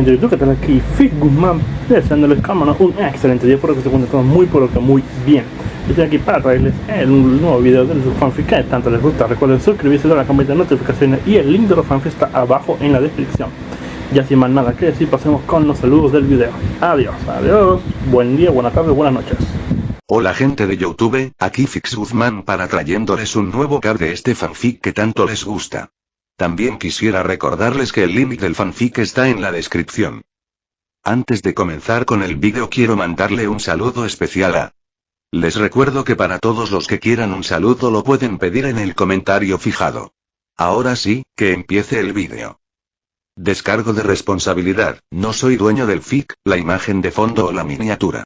gente di YouTube, ¿qué tal? Aquí Fit Guzmán, deseándoles cámara un excelente día, por que se encuentren todos muy pero que muy bien. Estoy aquí para traerles un nuevo video de su fanfic que tanto les gusta. Recuerden suscribirse, dar la campanita de notificaciones y el link de los fanfics está abajo en la descripción. Ya sin más nada que decir, pasemos con los saludos del video. Adiós, buen día, buenas tardes, buenas noches. Hola gente de YouTube, aquí Fix Guzmán para trayéndoles un nuevo card de este fanfic que tanto les gusta. También quisiera recordarles que el link del fanfic está en la descripción. Antes de comenzar con el vídeo quiero mandarle un saludo especial a... Les recuerdo que para todos los que quieran un saludo lo pueden pedir en el comentario fijado. Ahora sí, que empiece el vídeo. Descargo de responsabilidad, no soy dueño del fic, la imagen de fondo o la miniatura.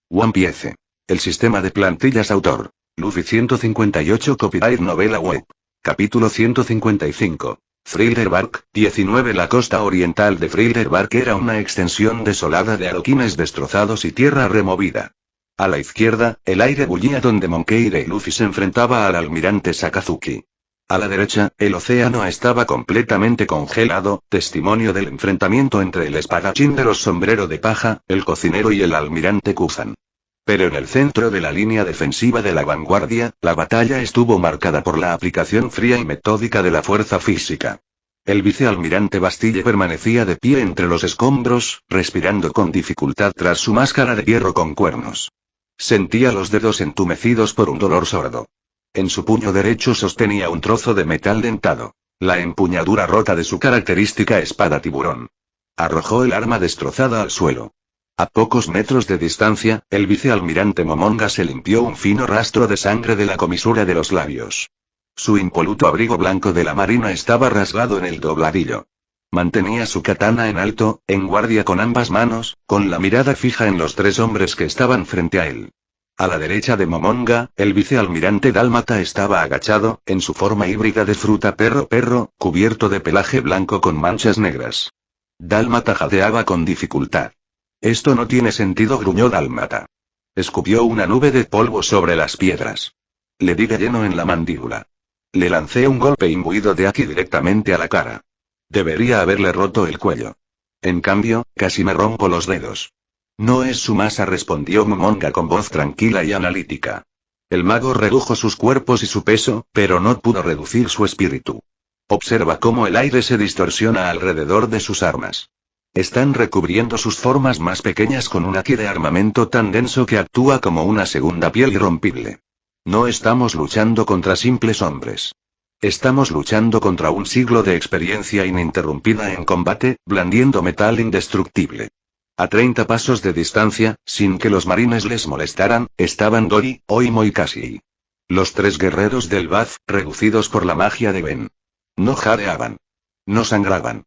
One Piece. El sistema de plantillas autor. Luffy 158 Copyright Novela Web. Capítulo 155. Thriller Bark, 19. La costa oriental de Thriller Bark era una extensión desolada de adoquines destrozados y tierra removida. A la izquierda, el aire bullía donde Monkey y Luffy se enfrentaba al almirante Sakazuki. A la derecha, el océano estaba completamente congelado, testimonio del enfrentamiento entre el espadachín de los sombrero de paja, el cocinero y el almirante Kuzan. Pero en el centro de la línea defensiva de la vanguardia, la batalla estuvo marcada por la aplicación fría y metódica de la fuerza física. El vicealmirante Bastille permanecía de pie entre los escombros, respirando con dificultad tras su máscara de hierro con cuernos. Sentía los dedos entumecidos por un dolor sordo. En su puño derecho sostenía un trozo de metal dentado, la empuñadura rota de su característica espada tiburón. Arrojó el arma destrozada al suelo. A pocos metros de distancia, el vicealmirante Momonga se limpió un fino rastro de sangre de la comisura de los labios. Su impoluto abrigo blanco de la marina estaba rasgado en el dobladillo. Mantenía su katana en alto, en guardia con ambas manos, con la mirada fija en los tres hombres que estaban frente a él. A la derecha de Momonga, el vicealmirante dálmata estaba agachado, en su forma híbrida de fruta perro, cubierto de pelaje blanco con manchas negras. Dálmata jadeaba con dificultad. Esto no tiene sentido, gruñó Dálmata. Escupió una nube de polvo sobre las piedras. Le di de lleno en la mandíbula. Le lancé un golpe imbuido de haki directamente a la cara. Debería haberle roto el cuello. En cambio, casi me rompo los dedos. No es su masa, respondió Momonga con voz tranquila y analítica. El mago redujo sus cuerpos y su peso, pero no pudo reducir su espíritu. Observa cómo el aire se distorsiona alrededor de sus armas. Están recubriendo sus formas más pequeñas con un haki de armamento tan denso que actúa como una segunda piel irrompible. No estamos luchando contra simples hombres. Estamos luchando contra un siglo de experiencia ininterrumpida en combate, blandiendo metal indestructible. A 30 pasos de distancia, sin que los marines les molestaran, estaban Dory, Oimo y Cassie. Los tres guerreros del Baz, reducidos por la magia de Ben. No jadeaban. No sangraban.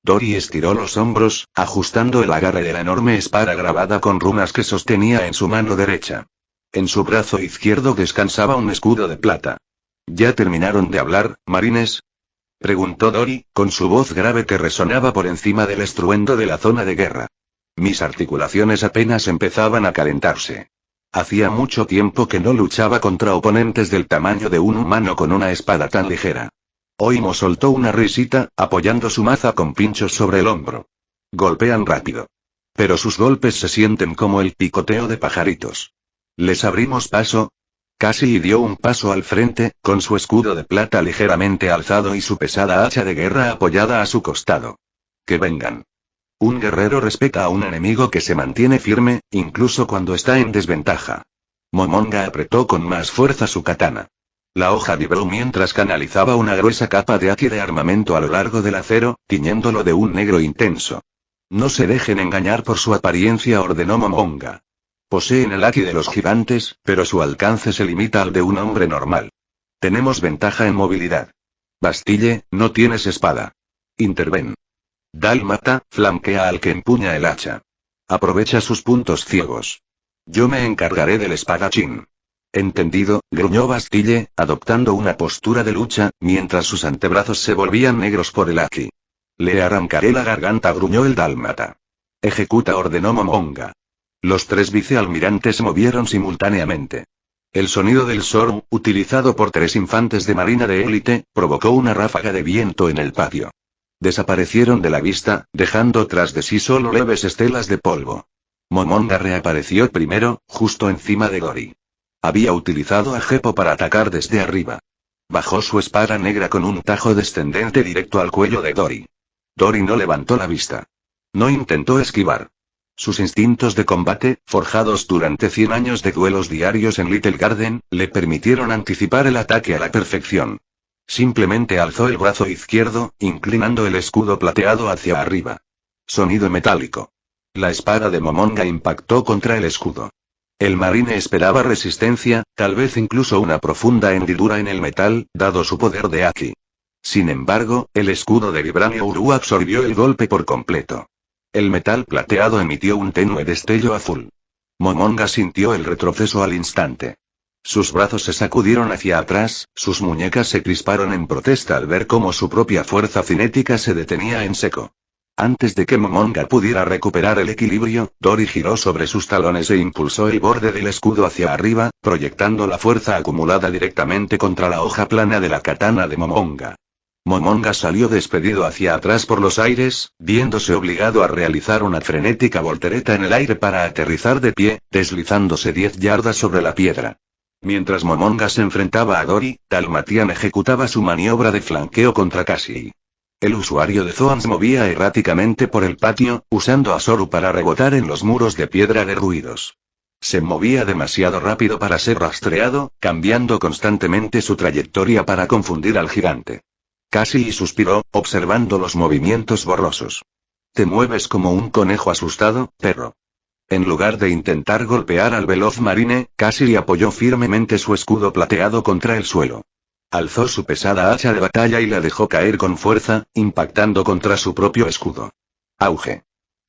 Dory estiró los hombros, ajustando el agarre de la enorme espada grabada con runas que sostenía en su mano derecha. En su brazo izquierdo descansaba un escudo de plata. ¿Ya terminaron de hablar, marines?, preguntó Dory, con su voz grave que resonaba por encima del estruendo de la zona de guerra. Mis articulaciones apenas empezaban a calentarse. Hacía mucho tiempo que no luchaba contra oponentes del tamaño de un humano con una espada tan ligera. Oimo soltó una risita, apoyando su maza con pinchos sobre el hombro. Golpean rápido. Pero sus golpes se sienten como el picoteo de pajaritos. ¿Les abrimos paso? Cassie dio un paso al frente, con su escudo de plata ligeramente alzado y su pesada hacha de guerra apoyada a su costado. Que vengan. Un guerrero respeta a un enemigo que se mantiene firme, incluso cuando está en desventaja. Momonga apretó con más fuerza su katana. La hoja vibró mientras canalizaba una gruesa capa de haki de armamento a lo largo del acero, tiñéndolo de un negro intenso. No se dejen engañar por su apariencia, ordenó Momonga. Poseen el haki de los gigantes, pero su alcance se limita al de un hombre normal. Tenemos ventaja en movilidad. Bastille, no tienes espada. Interven. Dálmata, flanquea al que empuña el hacha. Aprovecha sus puntos ciegos. Yo me encargaré del espadachín. Entendido, gruñó Bastille, adoptando una postura de lucha, mientras sus antebrazos se volvían negros por el haki. Le arrancaré la garganta, gruñó el dálmata. Ejecuta, ordenó Momonga. Los tres vicealmirantes se movieron simultáneamente. El sonido del Zorn, utilizado por tres infantes de marina de élite, provocó una ráfaga de viento en el patio. Desaparecieron de la vista, dejando tras de sí solo leves estelas de polvo. Momonga reapareció primero, justo encima de Dory. Había utilizado a Geppo para atacar desde arriba. Bajó su espada negra con un tajo descendente directo al cuello de Dory. Dory no levantó la vista. No intentó esquivar. Sus instintos de combate, forjados durante 100 años de duelos diarios en Little Garden, le permitieron anticipar el ataque a la perfección. Simplemente alzó el brazo izquierdo, inclinando el escudo plateado hacia arriba. Sonido metálico. La espada de Momonga impactó contra el escudo. El marine esperaba resistencia, tal vez incluso una profunda hendidura en el metal, dado su poder de Aki. Sin embargo, el escudo de Vibranio Uru absorbió el golpe por completo. El metal plateado emitió un tenue destello azul. Momonga sintió el retroceso al instante. Sus brazos se sacudieron hacia atrás, sus muñecas se crisparon en protesta al ver cómo su propia fuerza cinética se detenía en seco. Antes de que Momonga pudiera recuperar el equilibrio, Dory giró sobre sus talones e impulsó el borde del escudo hacia arriba, proyectando la fuerza acumulada directamente contra la hoja plana de la katana de Momonga. Momonga salió despedido hacia atrás por los aires, viéndose obligado a realizar una frenética voltereta en el aire para aterrizar de pie, deslizándose 10 yardas sobre la piedra. Mientras Momonga se enfrentaba a Dory, Dalmatian ejecutaba su maniobra de flanqueo contra Cassie. El usuario de Zoan se movía erráticamente por el patio, usando a Soru para rebotar en los muros de piedra derruidos. Se movía demasiado rápido para ser rastreado, cambiando constantemente su trayectoria para confundir al gigante. Cassie suspiró, observando los movimientos borrosos. Te mueves como un conejo asustado, perro. En lugar de intentar golpear al veloz marine, Cassie apoyó firmemente su escudo plateado contra el suelo. Alzó su pesada hacha de batalla y la dejó caer con fuerza, impactando contra su propio escudo. Auge.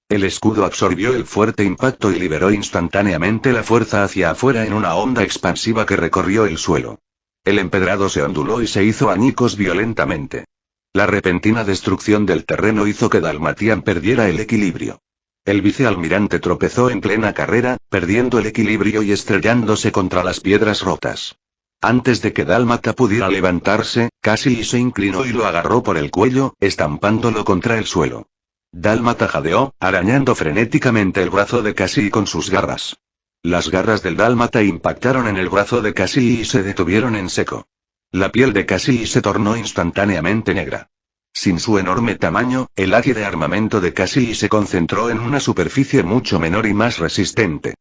El escudo absorbió el fuerte impacto y liberó instantáneamente la fuerza hacia afuera en una onda expansiva que recorrió el suelo. El empedrado se onduló y se hizo añicos violentamente. La repentina destrucción del terreno hizo que Dalmatian perdiera el equilibrio. El vicealmirante tropezó en plena carrera, perdiendo el equilibrio y estrellándose contra las piedras rotas. Antes de que Dálmata pudiera levantarse, Cassie se inclinó y lo agarró por el cuello, estampándolo contra el suelo. Dálmata jadeó, arañando frenéticamente el brazo de Cassie con sus garras. Las garras del dálmata impactaron en el brazo de Cassie y se detuvieron en seco. La piel de Cassie se tornó instantáneamente negra. Sin su enorme tamaño, el haki de armamento de Cassie se concentró en una superficie mucho menor y más resistente.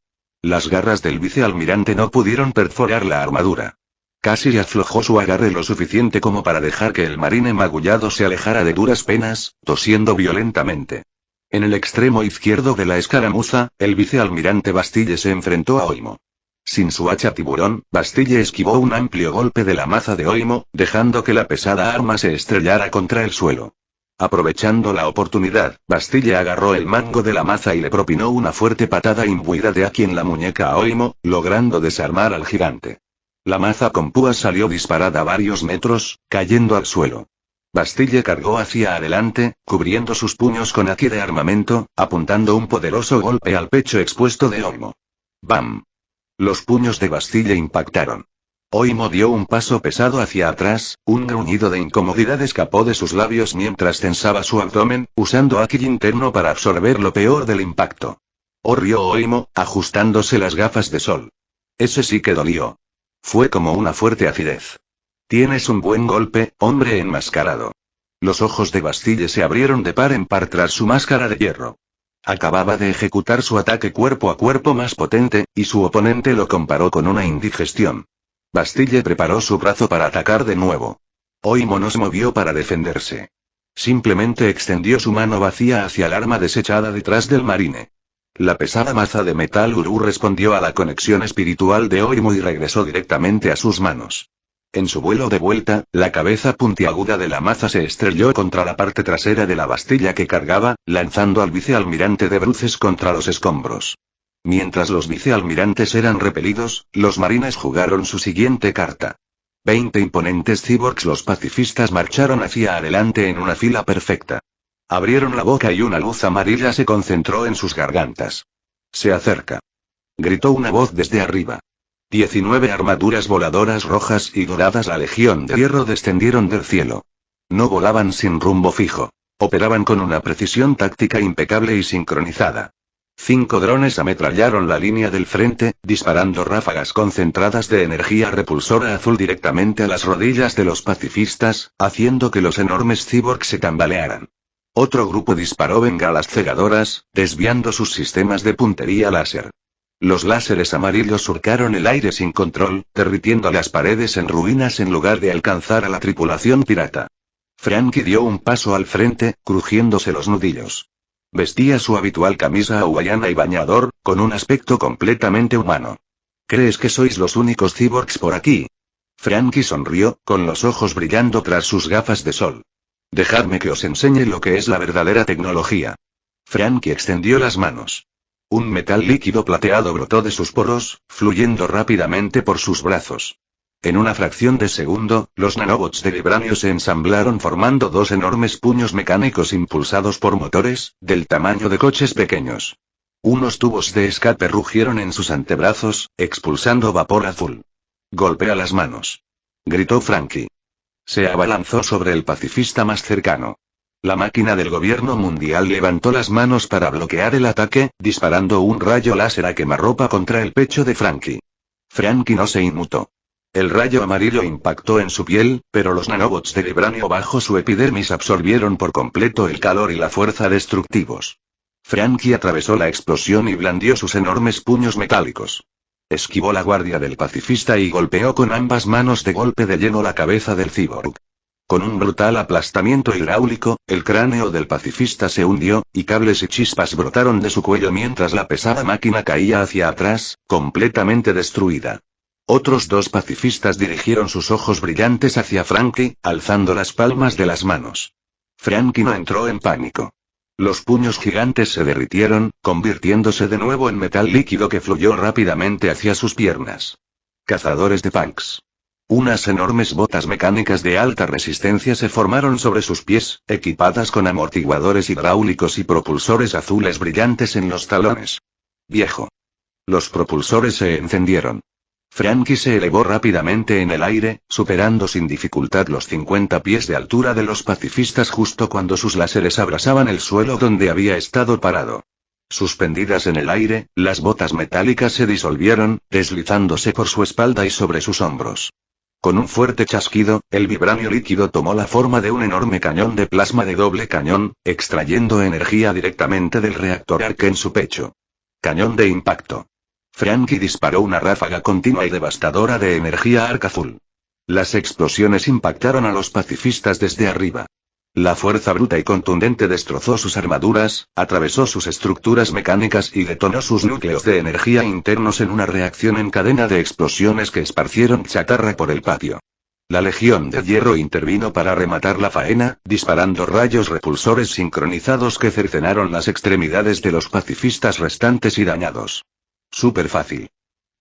Las garras del vicealmirante no pudieron perforar la armadura. Cassie aflojó su agarre lo suficiente como para dejar que el marine magullado se alejara de duras penas, tosiendo violentamente. En el extremo izquierdo de la escaramuza, el vicealmirante Bastille se enfrentó a Oimo. Sin su hacha tiburón, Bastille esquivó un amplio golpe de la maza de Oimo, dejando que la pesada arma se estrellara contra el suelo. Aprovechando la oportunidad, Bastille agarró el mango de la maza y le propinó una fuerte patada imbuida de haki en la muñeca a Oimo, logrando desarmar al gigante. La maza con púas salió disparada varios metros, cayendo al suelo. Bastille cargó hacia adelante, cubriendo sus puños con haki de armamento, apuntando un poderoso golpe al pecho expuesto de Oimo. ¡Bam! Los puños de Bastille impactaron. Oimo dio un paso pesado hacia atrás, un gruñido de incomodidad escapó de sus labios mientras tensaba su abdomen, usando haki interno para absorber lo peor del impacto. Rió Oimo, ajustándose las gafas de sol. Ese sí que dolió. Fue como una fuerte acidez. Tienes un buen golpe, hombre enmascarado. Los ojos de Bastille se abrieron de par en par tras su máscara de hierro. Acababa de ejecutar su ataque cuerpo a cuerpo más potente, y su oponente lo comparó con una indigestión. Bastille preparó su brazo para atacar de nuevo. Oimo no se movió para defenderse. Simplemente extendió su mano vacía hacia el arma desechada detrás del marine. La pesada maza de metal Uru respondió a la conexión espiritual de Oimo y regresó directamente a sus manos. En su vuelo de vuelta, la cabeza puntiaguda de la maza se estrelló contra la parte trasera de la bastilla que cargaba, lanzando al vicealmirante de bruces contra los escombros. Mientras los vicealmirantes eran repelidos, los marines jugaron su siguiente carta. 20 imponentes cyborgs los pacifistas marcharon hacia adelante en una fila perfecta. Abrieron la boca y una luz amarilla se concentró en sus gargantas. Se acerca. Gritó una voz desde arriba. 19 armaduras voladoras rojas y doradas la Legión de Hierro descendieron del cielo. No volaban sin rumbo fijo. Operaban con una precisión táctica impecable y sincronizada. 5 drones ametrallaron la línea del frente, disparando ráfagas concentradas de energía repulsora azul directamente a las rodillas de los pacifistas, haciendo que los enormes cyborgs se tambalearan. Otro grupo disparó bengalas cegadoras, desviando sus sistemas de puntería láser. Los láseres amarillos surcaron el aire sin control, derritiendo las paredes en ruinas en lugar de alcanzar a la tripulación pirata. Frankie dio un paso al frente, crujiéndose los nudillos. Vestía su habitual camisa hawaiana y bañador, con un aspecto completamente humano. ¿Crees que sois los únicos cyborgs por aquí? Frankie sonrió, con los ojos brillando tras sus gafas de sol. Dejadme que os enseñe lo que es la verdadera tecnología. Frankie extendió las manos. Un metal líquido plateado brotó de sus poros, fluyendo rápidamente por sus brazos. En una fracción de segundo, los nanobots de vibranio se ensamblaron formando 2 enormes puños mecánicos impulsados por motores, del tamaño de coches pequeños. Unos tubos de escape rugieron en sus antebrazos, expulsando vapor azul. «Golpea las manos», gritó Frankie. Se abalanzó sobre el pacifista más cercano. La máquina del gobierno mundial levantó las manos para bloquear el ataque, disparando un rayo láser a quemarropa contra el pecho de Frankie. Frankie no se inmutó. El rayo amarillo impactó en su piel, pero los nanobots de vibranio bajo su epidermis absorbieron por completo el calor y la fuerza destructivos. Frankie atravesó la explosión y blandió sus enormes puños metálicos. Esquivó la guardia del pacifista y golpeó con ambas manos de golpe de lleno la cabeza del cyborg. Con un brutal aplastamiento hidráulico, el cráneo del pacifista se hundió, y cables y chispas brotaron de su cuello mientras la pesada máquina caía hacia atrás, completamente destruida. Otros 2 pacifistas dirigieron sus ojos brillantes hacia Frankie, alzando las palmas de las manos. Frankie no entró en pánico. Los puños gigantes se derritieron, convirtiéndose de nuevo en metal líquido que fluyó rápidamente hacia sus piernas. Cazadores de punks. Unas enormes botas mecánicas de alta resistencia se formaron sobre sus pies, equipadas con amortiguadores hidráulicos y propulsores azules brillantes en los talones. Viejo. Los propulsores se encendieron. Frankie se elevó rápidamente en el aire, superando sin dificultad los 50 pies de altura de los pacifistas justo cuando sus láseres abrasaban el suelo donde había estado parado. Suspendidas en el aire, las botas metálicas se disolvieron, deslizándose por su espalda y sobre sus hombros. Con un fuerte chasquido, el vibranio líquido tomó la forma de un enorme cañón de plasma de doble cañón, extrayendo energía directamente del reactor Arc en su pecho. Cañón de impacto. Frankie disparó una ráfaga continua y devastadora de energía arc azul. Las explosiones impactaron a los pacifistas desde arriba. La fuerza bruta y contundente destrozó sus armaduras, atravesó sus estructuras mecánicas y detonó sus núcleos de energía internos en una reacción en cadena de explosiones que esparcieron chatarra por el patio. La Legión de Hierro intervino para rematar la faena, disparando rayos repulsores sincronizados que cercenaron las extremidades de los pacifistas restantes y dañados. Súper fácil.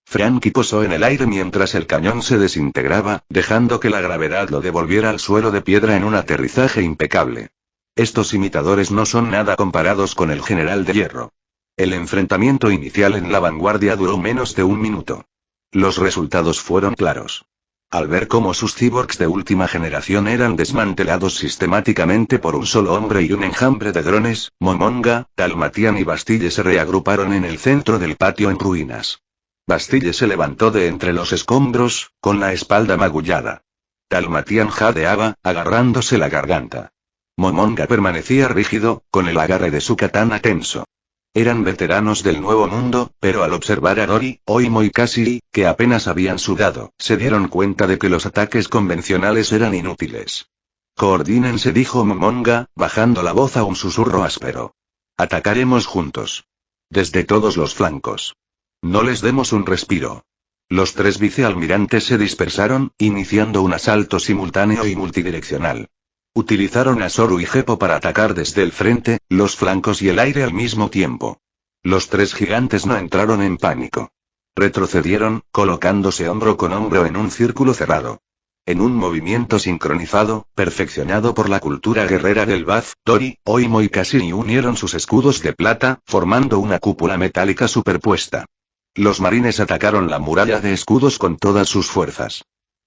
Frankie posó en el aire mientras el cañón se desintegraba, dejando que la gravedad lo devolviera al suelo de piedra en un aterrizaje impecable. Estos imitadores no son nada comparados con el General de Hierro. El enfrentamiento inicial en la vanguardia duró menos de 1 minuto. Los resultados fueron claros. Al ver cómo sus cyborgs de última generación eran desmantelados sistemáticamente por un solo hombre y un enjambre de drones, Momonga, Dalmatian y Bastille se reagruparon en el centro del patio en ruinas. Bastille se levantó de entre los escombros, con la espalda magullada. Dalmatian jadeaba, agarrándose la garganta. Momonga permanecía rígido, con el agarre de su katana tenso. Eran veteranos del Nuevo Mundo, pero al observar a Dori, Oimo y Cassie, que apenas habían sudado, se dieron cuenta de que los ataques convencionales eran inútiles. Coordínense, dijo Momonga, bajando la voz a un susurro áspero. Atacaremos juntos. Desde todos los flancos. No les demos un respiro. Los 3 vicealmirantes se dispersaron, iniciando un asalto simultáneo y multidireccional. Utilizaron a Zoru y Geppo para atacar desde el frente, los flancos y el aire al mismo tiempo. Los 3 gigantes no entraron en pánico. Retrocedieron, colocándose hombro con hombro en un círculo cerrado. En un movimiento sincronizado, perfeccionado por la cultura guerrera del Baz, Dori, Oimo y Cassie unieron sus escudos de plata, formando una cúpula metálica superpuesta. Los marines atacaron la muralla de escudos con todas sus fuerzas.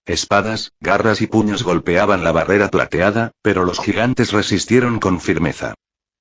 Espadas, garras y puños golpeaban la barrera plateada, pero los gigantes resistieron con firmeza.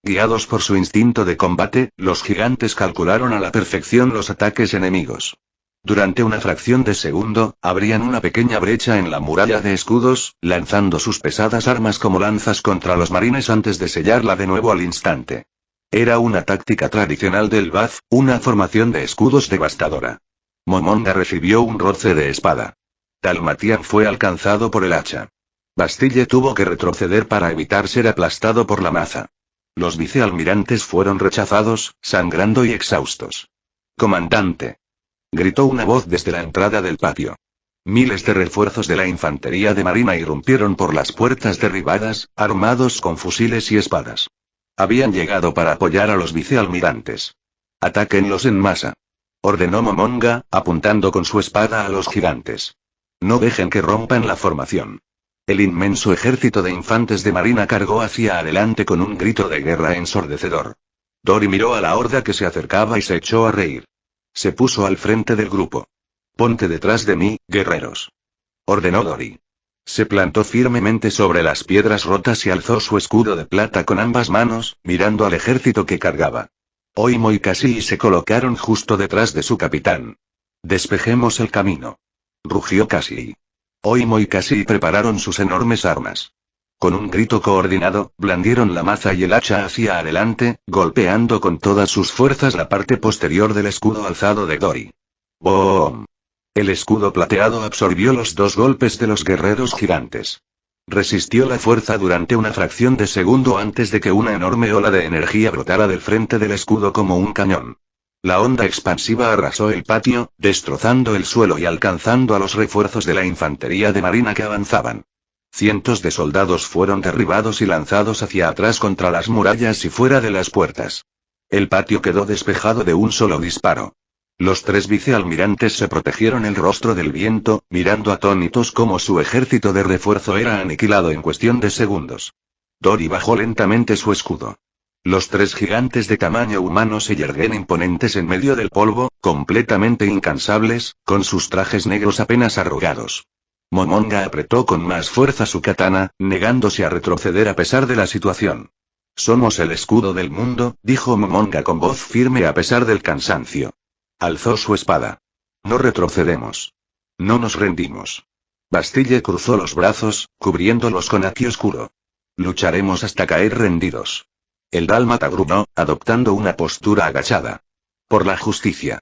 Guiados por su instinto de combate, los gigantes calcularon a la perfección los ataques enemigos. Durante una fracción de segundo, abrían una pequeña brecha en la muralla de escudos, lanzando sus pesadas armas como lanzas contra los marines antes de sellarla de nuevo al instante. Era una táctica tradicional del Baz, una formación de escudos devastadora. Momonga recibió un roce de espada. Dalmatian fue alcanzado por el hacha. Bastille tuvo que retroceder para evitar ser aplastado por la maza. Los vicealmirantes fueron rechazados, sangrando y exhaustos. «¡Comandante!», gritó una voz desde la entrada del patio. Miles de refuerzos de la infantería de marina irrumpieron por las puertas derribadas, armados con fusiles y espadas. Habían llegado para apoyar a los vicealmirantes. «Atáquenlos en masa», ordenó Momonga, apuntando con su espada a los gigantes. «No dejen que rompan la formación». El inmenso ejército de infantes de marina cargó hacia adelante con un grito de guerra ensordecedor. Dory miró a la horda que se acercaba y se echó a reír. Se puso al frente del grupo. «Ponte detrás de mí, guerreros», ordenó Dory. Se plantó firmemente sobre las piedras rotas y alzó su escudo de plata con ambas manos, mirando al ejército que cargaba. Oimo y Cassie se colocaron justo detrás de su capitán. «Despejemos el camino», rugió Cassie. Oimo y Cassie prepararon sus enormes armas. Con un grito coordinado, blandieron la maza y el hacha hacia adelante, golpeando con todas sus fuerzas la parte posterior del escudo alzado de Dory. ¡Boom! El escudo plateado absorbió los dos golpes de los guerreros gigantes. Resistió la fuerza durante una fracción de segundo antes de que una enorme ola de energía brotara del frente del escudo como un cañón. La onda expansiva arrasó el patio, destrozando el suelo y alcanzando a los refuerzos de la infantería de marina que avanzaban. Cientos de soldados fueron derribados y lanzados hacia atrás contra las murallas y fuera de las puertas. El patio quedó despejado de un solo disparo. Los tres vicealmirantes se protegieron el rostro del viento, mirando atónitos cómo su ejército de refuerzo era aniquilado en cuestión de segundos. Dory bajó lentamente su escudo. Los tres gigantes de tamaño humano se yerguen imponentes en medio del polvo, completamente incansables, con sus trajes negros apenas arrugados. Momonga apretó con más fuerza su katana, negándose a retroceder a pesar de la situación. «Somos el escudo del mundo», dijo Momonga con voz firme a pesar del cansancio. Alzó su espada. «No retrocedemos. No nos rendimos». Bastille cruzó los brazos, cubriéndolos con haki oscuro. «Lucharemos hasta caer rendidos». El dálmata gruñó, adoptando una postura agachada. «Por la justicia».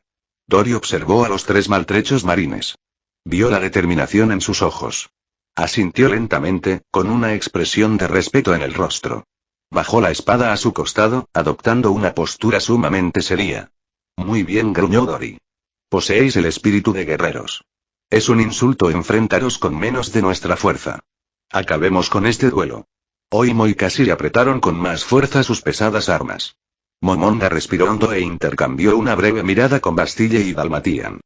Dory observó a los tres maltrechos marines. Vio la determinación en sus ojos. Asintió lentamente, con una expresión de respeto en el rostro. Bajó la espada a su costado, adoptando una postura sumamente seria. «Muy bien», gruñó Dory. «Poseéis el espíritu de guerreros. Es un insulto enfrentaros con menos de nuestra fuerza. Acabemos con este duelo». Oimo y Cassie apretaron con más fuerza sus pesadas armas. Momonga respiró hondo e intercambió una breve mirada con Bastille y Dalmatian.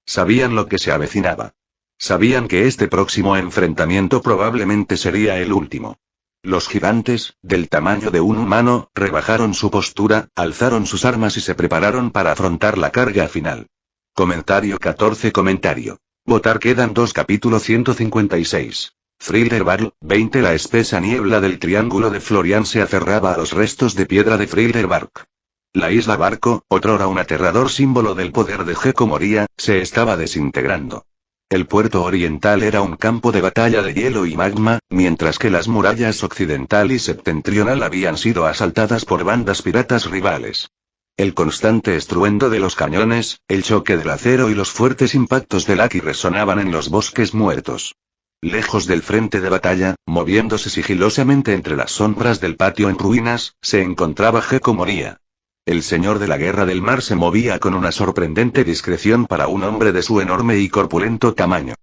Sabían lo que se avecinaba. Sabían que este próximo enfrentamiento probablemente sería el último. Los gigantes, del tamaño de un humano, rebajaron su postura, alzaron sus armas y se prepararon para afrontar la carga final. Comentario 14. Votar quedan 2. Capítulo 156. Thriller Battle 20. La espesa niebla del Triángulo de Florian se aferraba a los restos de piedra de Thriller Bark. La isla Barco, otrora un aterrador símbolo del poder de Gecko Moria, se estaba desintegrando. El puerto oriental era un campo de batalla de hielo y magma, mientras que las murallas occidental y septentrional habían sido asaltadas por bandas piratas rivales. El constante estruendo de los cañones, el choque del acero y los fuertes impactos del haki resonaban en los bosques muertos. Lejos del frente de batalla, moviéndose sigilosamente entre las sombras del patio en ruinas, se encontraba Gecko Moria. El señor de la guerra del mar se movía con una sorprendente discreción para un hombre de su enorme y corpulento tamaño.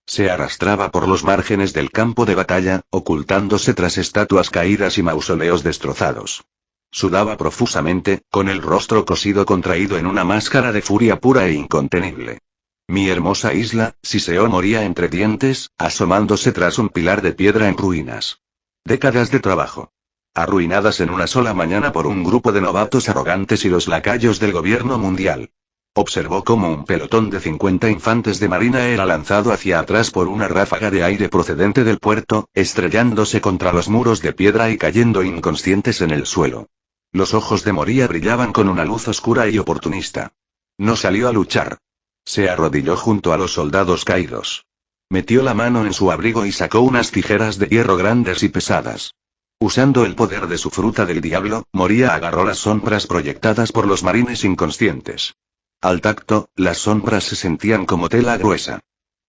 Se arrastraba por los márgenes del campo de batalla, ocultándose tras estatuas caídas y mausoleos destrozados. Sudaba profusamente, con el rostro cosido contraído en una máscara de furia pura e incontenible. «Mi hermosa isla», siseó Moria entre dientes, asomándose tras un pilar de piedra en ruinas. Décadas de trabajo. Arruinadas en una sola mañana por un grupo de novatos arrogantes y los lacayos del gobierno mundial. Observó cómo un pelotón de 50 infantes de marina era lanzado hacia atrás por una ráfaga de aire procedente del puerto, estrellándose contra los muros de piedra y cayendo inconscientes en el suelo. Los ojos de Moría brillaban con una luz oscura y oportunista. No salió a luchar. Se arrodilló junto a los soldados caídos. Metió la mano en su abrigo y sacó unas tijeras de hierro grandes y pesadas. Usando el poder de su fruta del diablo, Moría agarró las sombras proyectadas por los marines inconscientes. Al tacto, las sombras se sentían como tela gruesa.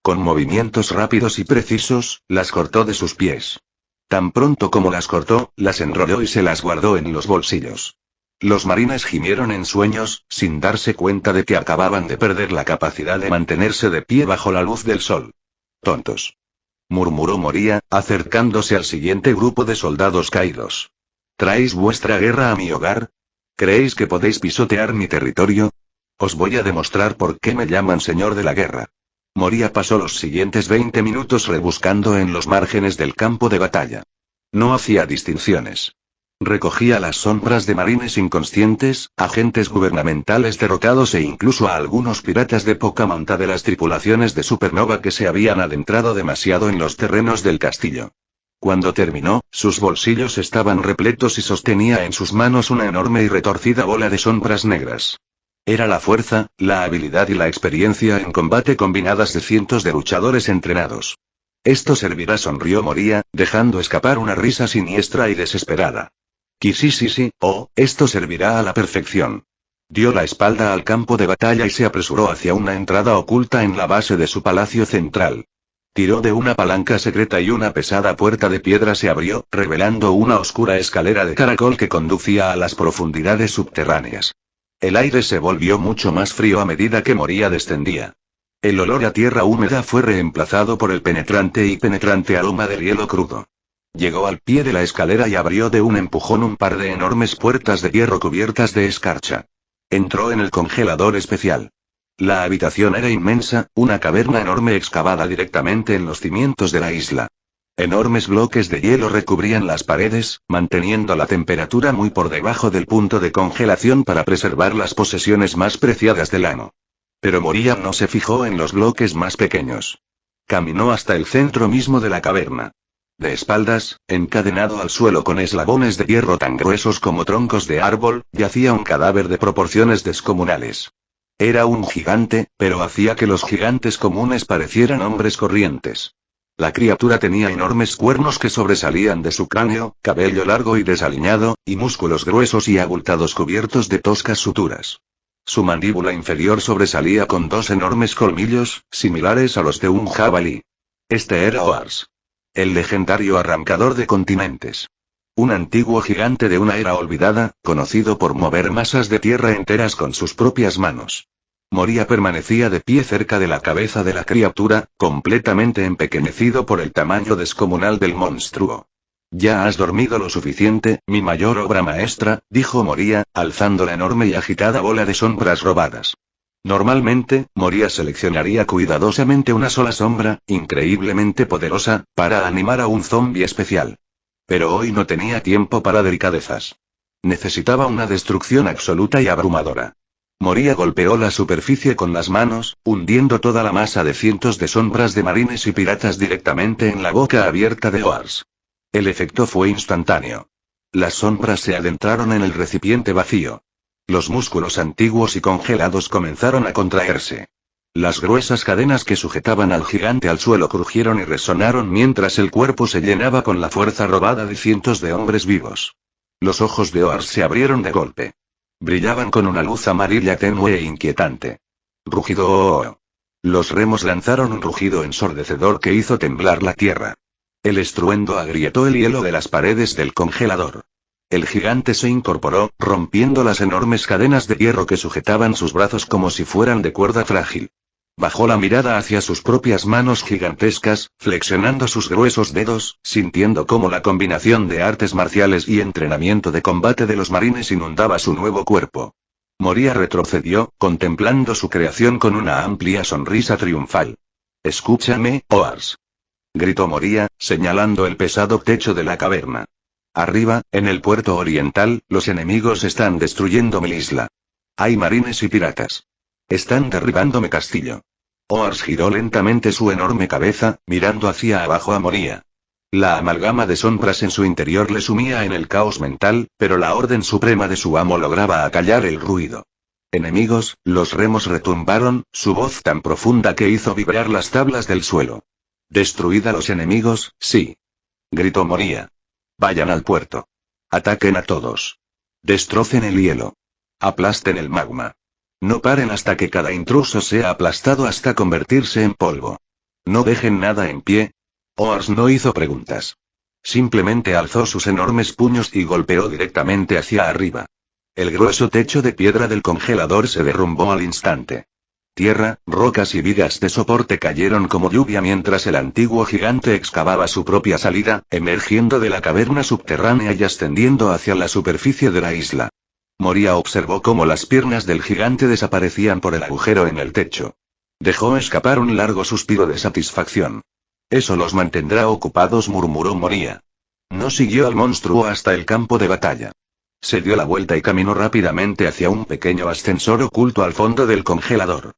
Con movimientos rápidos y precisos, las cortó de sus pies. Tan pronto como las cortó, las enrolló y se las guardó en los bolsillos. Los marines gimieron en sueños, sin darse cuenta de que acababan de perder la capacidad de mantenerse de pie bajo la luz del sol. Tontos, murmuró Moría, acercándose al siguiente grupo de soldados caídos. ¿Traéis vuestra guerra a mi hogar? ¿Creéis que podéis pisotear mi territorio? Os voy a demostrar por qué me llaman señor de la guerra. Moría pasó los siguientes 20 minutos rebuscando en los márgenes del campo de batalla. No hacía distinciones. Recogía las sombras de marines inconscientes, agentes gubernamentales derrotados e incluso a algunos piratas de poca monta de las tripulaciones de Supernova que se habían adentrado demasiado en los terrenos del castillo. Cuando terminó, sus bolsillos estaban repletos y sostenía en sus manos una enorme y retorcida bola de sombras negras. Era la fuerza, la habilidad y la experiencia en combate combinadas de cientos de luchadores entrenados. Esto servirá, sonrió Moría, dejando escapar una risa siniestra y desesperada. Sí, esto servirá a la perfección. Dio la espalda al campo de batalla y se apresuró hacia una entrada oculta en la base de su palacio central. Tiró de una palanca secreta y una pesada puerta de piedra se abrió, revelando una oscura escalera de caracol que conducía a las profundidades subterráneas. El aire se volvió mucho más frío a medida que Moría descendía. El olor a tierra húmeda fue reemplazado por el penetrante aroma del hielo crudo. Llegó al pie de la escalera y abrió de un empujón un par de enormes puertas de hierro cubiertas de escarcha. Entró en el congelador especial. La habitación era inmensa, una caverna enorme excavada directamente en los cimientos de la isla. Enormes bloques de hielo recubrían las paredes, manteniendo la temperatura muy por debajo del punto de congelación para preservar las posesiones más preciadas del amo. Pero Moría no se fijó en los bloques más pequeños. Caminó hasta el centro mismo de la caverna. De espaldas, encadenado al suelo con eslabones de hierro tan gruesos como troncos de árbol, yacía un cadáver de proporciones descomunales. Era un gigante, pero hacía que los gigantes comunes parecieran hombres corrientes. La criatura tenía enormes cuernos que sobresalían de su cráneo, cabello largo y desaliñado, y músculos gruesos y abultados cubiertos de toscas suturas. Su mandíbula inferior sobresalía con dos enormes colmillos, similares a los de un jabalí. Este era Oars, el legendario arrancador de continentes. Un antiguo gigante de una era olvidada, conocido por mover masas de tierra enteras con sus propias manos. Moría permanecía de pie cerca de la cabeza de la criatura, completamente empequeñecido por el tamaño descomunal del monstruo. «Ya has dormido lo suficiente, mi mayor obra maestra», dijo Moría, alzando la enorme y agitada bola de sombras robadas. Normalmente, Moría seleccionaría cuidadosamente una sola sombra, increíblemente poderosa, para animar a un zombi especial. Pero hoy no tenía tiempo para delicadezas. Necesitaba una destrucción absoluta y abrumadora. Moría golpeó la superficie con las manos, hundiendo toda la masa de cientos de sombras de marines y piratas directamente en la boca abierta de Oars. El efecto fue instantáneo. Las sombras se adentraron en el recipiente vacío. Los músculos antiguos y congelados comenzaron a contraerse. Las gruesas cadenas que sujetaban al gigante al suelo crujieron y resonaron mientras el cuerpo se llenaba con la fuerza robada de cientos de hombres vivos. Los ojos de Oars se abrieron de golpe. Brillaban con una luz amarilla tenue e inquietante. Rugido. Oh. Los remos lanzaron un rugido ensordecedor que hizo temblar la tierra. El estruendo agrietó el hielo de las paredes del congelador. El gigante se incorporó, rompiendo las enormes cadenas de hierro que sujetaban sus brazos como si fueran de cuerda frágil. Bajó la mirada hacia sus propias manos gigantescas, flexionando sus gruesos dedos, sintiendo cómo la combinación de artes marciales y entrenamiento de combate de los marines inundaba su nuevo cuerpo. Moría retrocedió, contemplando su creación con una amplia sonrisa triunfal. «Escúchame, Oars», gritó Moría, señalando el pesado techo de la caverna. «Arriba, en el puerto oriental, los enemigos están destruyendo mi isla. Hay marines y piratas. Están derribando mi castillo. Oars giró lentamente su enorme cabeza, mirando hacia abajo a Moria. La amalgama de sombras en su interior le sumía en el caos mental, pero la orden suprema de su amo lograba acallar el ruido. Enemigos, los remos retumbaron, su voz tan profunda que hizo vibrar las tablas del suelo. Destruid a los enemigos, sí. Gritó Moria. Vayan al puerto. Ataquen a todos. Destrocen el hielo. Aplasten el magma. No paren hasta que cada intruso sea aplastado hasta convertirse en polvo. No dejen nada en pie. Oars no hizo preguntas. Simplemente alzó sus enormes puños y golpeó directamente hacia arriba. El grueso techo de piedra del congelador se derrumbó al instante. Tierra, rocas y vigas de soporte cayeron como lluvia mientras el antiguo gigante excavaba su propia salida, emergiendo de la caverna subterránea y ascendiendo hacia la superficie de la isla. Moria observó cómo las piernas del gigante desaparecían por el agujero en el techo. Dejó escapar un largo suspiro de satisfacción. Eso los mantendrá ocupados, murmuró Moria. No siguió al monstruo hasta el campo de batalla. Se dio la vuelta y caminó rápidamente hacia un pequeño ascensor oculto al fondo del congelador.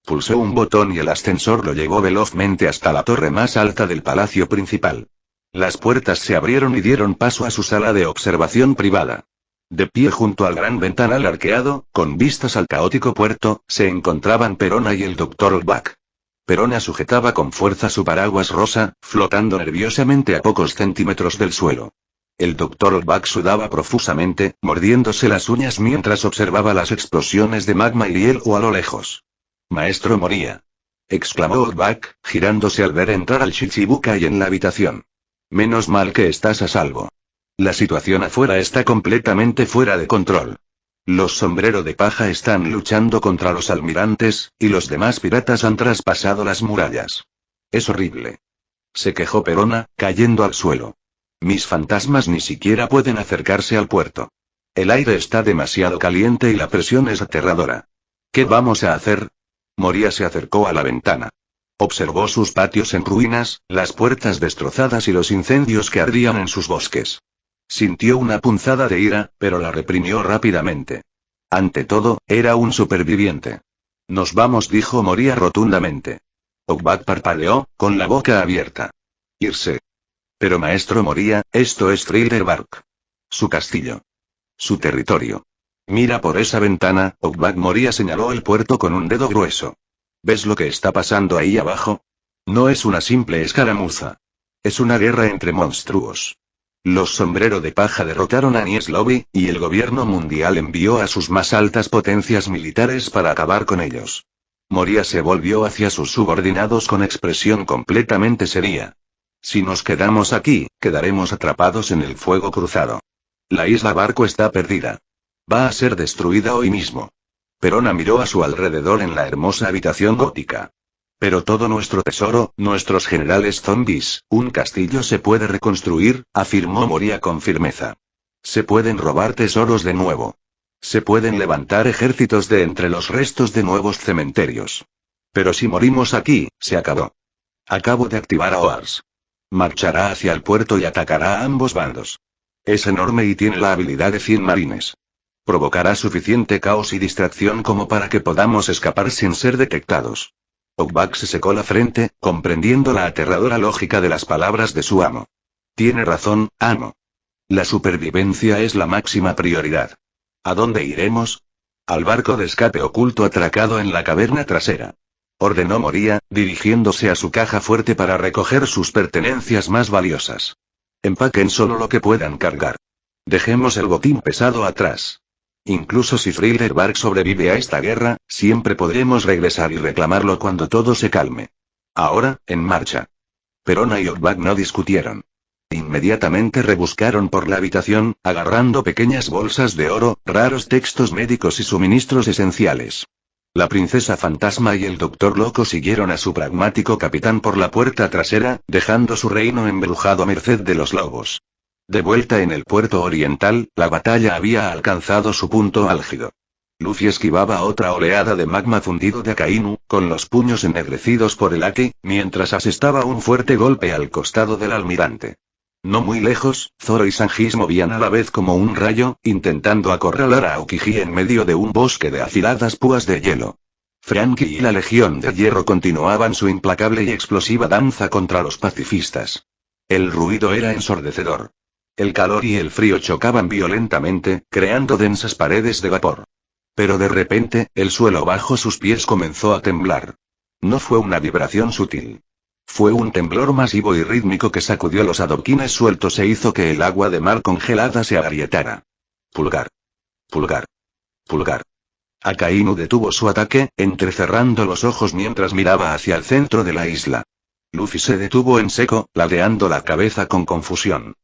Pulsó un botón y el ascensor lo llevó velozmente hasta la torre más alta del palacio principal. Las puertas se abrieron y dieron paso a su sala de observación privada. De pie junto al gran ventanal arqueado, con vistas al caótico puerto, se encontraban Perona y el Dr. Olbak. Perona sujetaba con fuerza su paraguas rosa, flotando nerviosamente a pocos centímetros del suelo. El Dr. Olbak sudaba profusamente, mordiéndose las uñas mientras observaba las explosiones de magma y hielo a lo lejos. Maestro Moria. Exclamó Olbak, girándose al ver entrar al Shichibukai en la habitación. Menos mal que estás a salvo. La situación afuera está completamente fuera de control. Los sombrero de paja están luchando contra los almirantes, y los demás piratas han traspasado las murallas. Es horrible. Se quejó Perona, cayendo al suelo. Mis fantasmas ni siquiera pueden acercarse al puerto. El aire está demasiado caliente y la presión es aterradora. ¿Qué vamos a hacer? Moria se acercó a la ventana. Observó sus patios en ruinas, las puertas destrozadas y los incendios que ardían en sus bosques. Sintió una punzada de ira, pero la reprimió rápidamente. Ante todo, era un superviviente. Nos vamos, dijo Moria rotundamente. Olbak parpadeó, con la boca abierta. Irse. Pero maestro Moria, esto es Thriller Bark. Su castillo. Su territorio. Mira por esa ventana, Olbak. Moria señaló el puerto con un dedo grueso. ¿Ves lo que está pasando ahí abajo? No es una simple escaramuza. Es una guerra entre monstruos. Los sombrero de paja derrotaron a Nies Lobby, y el gobierno mundial envió a sus más altas potencias militares para acabar con ellos. Moria se volvió hacia sus subordinados con expresión completamente seria. Si nos quedamos aquí, quedaremos atrapados en el fuego cruzado. La isla Barco está perdida. Va a ser destruida hoy mismo. Perona miró a su alrededor en la hermosa habitación gótica. Pero todo nuestro tesoro, nuestros generales zombies, un castillo se puede reconstruir, afirmó Moria con firmeza. Se pueden robar tesoros de nuevo. Se pueden levantar ejércitos de entre los restos de nuevos cementerios. Pero si morimos aquí, se acabó. Acabo de activar a Oars. Marchará hacia el puerto y atacará a ambos bandos. Es enorme y tiene la habilidad de 100 marines. Provocará suficiente caos y distracción como para que podamos escapar sin ser detectados. Olbak se secó la frente, comprendiendo la aterradora lógica de las palabras de su amo. Tiene razón, amo. La supervivencia es la máxima prioridad. ¿A dónde iremos? Al barco de escape oculto atracado en la caverna trasera. Ordenó Moria, dirigiéndose a su caja fuerte para recoger sus pertenencias más valiosas. Empaquen solo lo que puedan cargar. Dejemos el botín pesado atrás. Incluso si Thriller Bark sobrevive a esta guerra, siempre podremos regresar y reclamarlo cuando todo se calme. Ahora, en marcha. Perona y Olbak no discutieron. Inmediatamente rebuscaron por la habitación, agarrando pequeñas bolsas de oro, raros textos médicos y suministros esenciales. La princesa fantasma y el doctor loco siguieron a su pragmático capitán por la puerta trasera, dejando su reino embrujado a merced de los lobos. De vuelta en el puerto oriental, la batalla había alcanzado su punto álgido. Luffy esquivaba otra oleada de magma fundido de Akainu, con los puños ennegrecidos por el haki, mientras asestaba un fuerte golpe al costado del almirante. No muy lejos, Zoro y Sanji movían a la vez como un rayo, intentando acorralar a Aokiji en medio de un bosque de afiladas púas de hielo. Frankie y la Legión de Hierro continuaban su implacable y explosiva danza contra los pacifistas. El ruido era ensordecedor. El calor y el frío chocaban violentamente, creando densas paredes de vapor. Pero de repente, el suelo bajo sus pies comenzó a temblar. No fue una vibración sutil. Fue un temblor masivo y rítmico que sacudió los adoquines sueltos e hizo que el agua de mar congelada se agrietara. Pulgar. Pulgar. Pulgar. Akainu detuvo su ataque, entrecerrando los ojos mientras miraba hacia el centro de la isla. Luffy se detuvo en seco, ladeando la cabeza con confusión.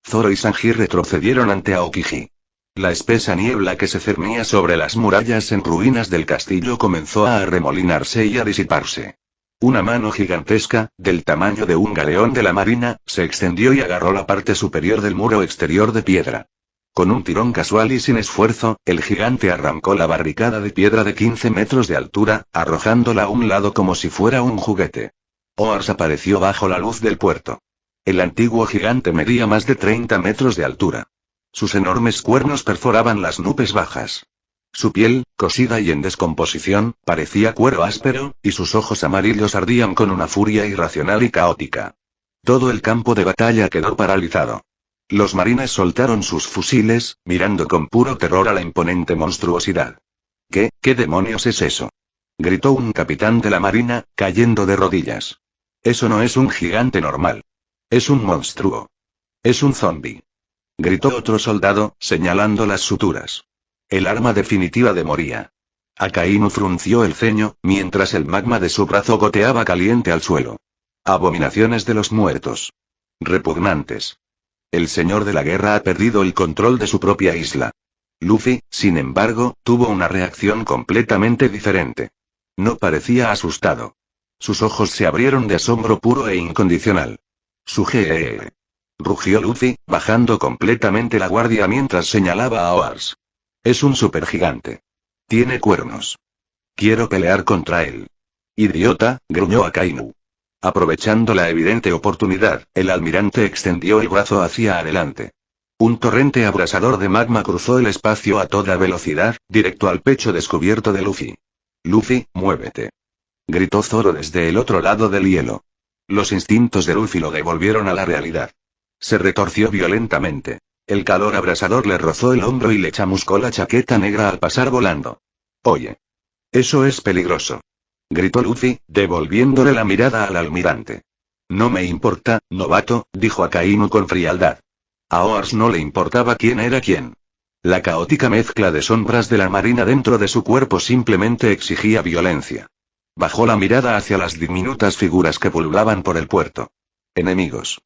Zoro y Sanji retrocedieron ante Aokiji. La espesa niebla que se cernía sobre las murallas en ruinas del castillo comenzó a arremolinarse y a disiparse. Una mano gigantesca, del tamaño de un galeón de la marina, se extendió y agarró la parte superior del muro exterior de piedra. Con un tirón casual y sin esfuerzo, el gigante arrancó la barricada de piedra de 15 metros de altura, arrojándola a un lado como si fuera un juguete. Oars apareció bajo la luz del puerto. El antiguo gigante medía más de 30 metros de altura. Sus enormes cuernos perforaban las nubes bajas. Su piel, cosida y en descomposición, parecía cuero áspero, y sus ojos amarillos ardían con una furia irracional y caótica. Todo el campo de batalla quedó paralizado. Los marines soltaron sus fusiles, mirando con puro terror a la imponente monstruosidad. ¿Qué demonios es eso?, gritó un capitán de la marina, cayendo de rodillas. Eso no es un gigante normal. Es un monstruo. Es un zombi. Gritó otro soldado, señalando las suturas. El arma definitiva de Moria. Akainu frunció el ceño, mientras el magma de su brazo goteaba caliente al suelo. Abominaciones de los muertos. Repugnantes. El señor de la guerra ha perdido el control de su propia isla. Luffy, sin embargo, tuvo una reacción completamente diferente. No parecía asustado. Sus ojos se abrieron de asombro puro e incondicional. Sugee. Rugió Luffy, bajando completamente la guardia mientras señalaba a Oars. Es un supergigante. Tiene cuernos. Quiero pelear contra él. Idiota, gruñó Akainu. Aprovechando la evidente oportunidad, el almirante extendió el brazo hacia adelante. Un torrente abrasador de magma cruzó el espacio a toda velocidad, directo al pecho descubierto de Luffy. Luffy, muévete. Gritó Zoro desde el otro lado del hielo. Los instintos de Luffy lo devolvieron a la realidad. Se retorció violentamente. El calor abrasador le rozó el hombro y le chamuscó la chaqueta negra al pasar volando. Oye. Eso es peligroso. Gritó Luffy, devolviéndole la mirada al almirante. No me importa, novato, dijo Akainu con frialdad. A Oars no le importaba quién era quién. La caótica mezcla de sombras de la marina dentro de su cuerpo simplemente exigía violencia. Bajó la mirada hacia las diminutas figuras que pululaban por el puerto. Enemigos.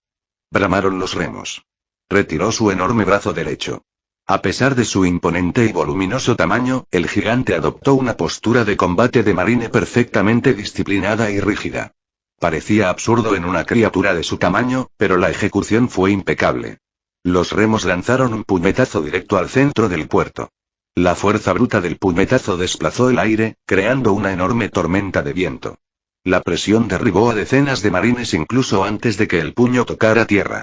Bramaron los remos. Retiró su enorme brazo derecho. A pesar de su imponente y voluminoso tamaño, el gigante adoptó una postura de combate de marine perfectamente disciplinada y rígida. Parecía absurdo en una criatura de su tamaño, pero la ejecución fue impecable. Los remos lanzaron un puñetazo directo al centro del puerto. La fuerza bruta del puñetazo desplazó el aire, creando una enorme tormenta de viento. La presión derribó a decenas de marines incluso antes de que el puño tocara tierra.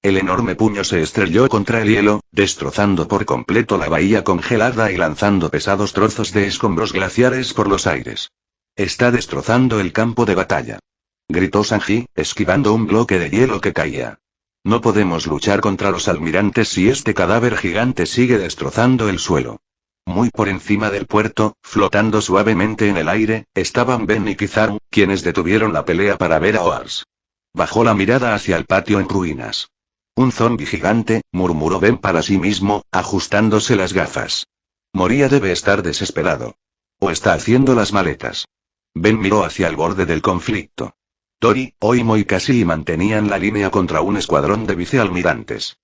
El enorme puño se estrelló contra el hielo, destrozando por completo la bahía congelada y lanzando pesados trozos de escombros glaciares por los aires. Está destrozando el campo de batalla. Gritó Sanji, esquivando un bloque de hielo que caía. No podemos luchar contra los almirantes si este cadáver gigante sigue destrozando el suelo. Muy por encima del puerto, flotando suavemente en el aire, estaban Ben y Kizaru, quienes detuvieron la pelea para ver a Oars. Bajó la mirada hacia el patio en ruinas. Un zombi gigante, murmuró Ben para sí mismo, ajustándose las gafas. Moria debe estar desesperado. O está haciendo las maletas. Ben miró hacia el borde del conflicto. Tori, Oimo y Cassie mantenían la línea contra un escuadrón de vicealmirantes.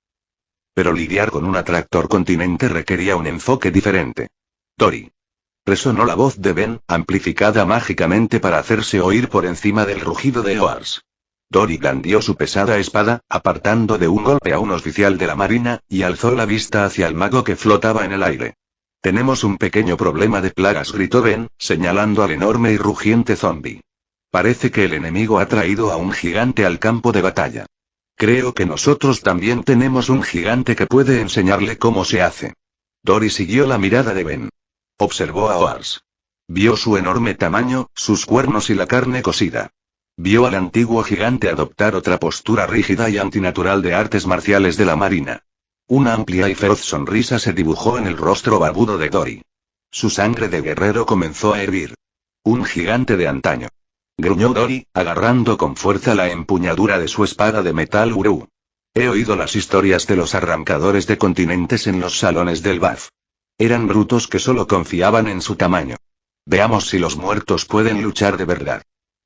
Pero lidiar con un atractor continente requería un enfoque diferente. Tori. Resonó la voz de Ben, amplificada mágicamente para hacerse oír por encima del rugido de Oars. Tori blandió su pesada espada, apartando de un golpe a un oficial de la marina, y alzó la vista hacia el mago que flotaba en el aire. Tenemos un pequeño problema de plagas, gritó Ben, señalando al enorme y rugiente zombi. Parece que el enemigo ha traído a un gigante al campo de batalla. Creo que nosotros también tenemos un gigante que puede enseñarle cómo se hace. Tori siguió la mirada de Ben. Observó a Oars. Vio su enorme tamaño, sus cuernos y la carne cocida. Vio al antiguo gigante adoptar otra postura rígida y antinatural de artes marciales de la marina. Una amplia y feroz sonrisa se dibujó en el rostro barbudo de Dory. Su sangre de guerrero comenzó a hervir. Un gigante de antaño. Gruñó Dory, agarrando con fuerza la empuñadura de su espada de metal Uru. He oído las historias de los arrancadores de continentes en los salones del BAF. Eran brutos que solo confiaban en su tamaño. Veamos si los muertos pueden luchar de verdad.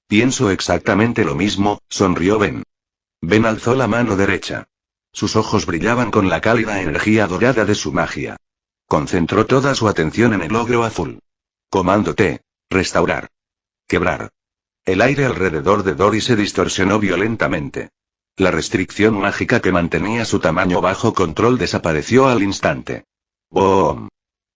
Pienso exactamente lo mismo, sonrió Ben. Ben alzó la mano derecha. Sus ojos brillaban con la cálida energía dorada de su magia. Concentró toda su atención en el ogro azul. Comando T. Restaurar. Quebrar. El aire alrededor de Dory se distorsionó violentamente. La restricción mágica que mantenía su tamaño bajo control desapareció al instante. ¡Boom!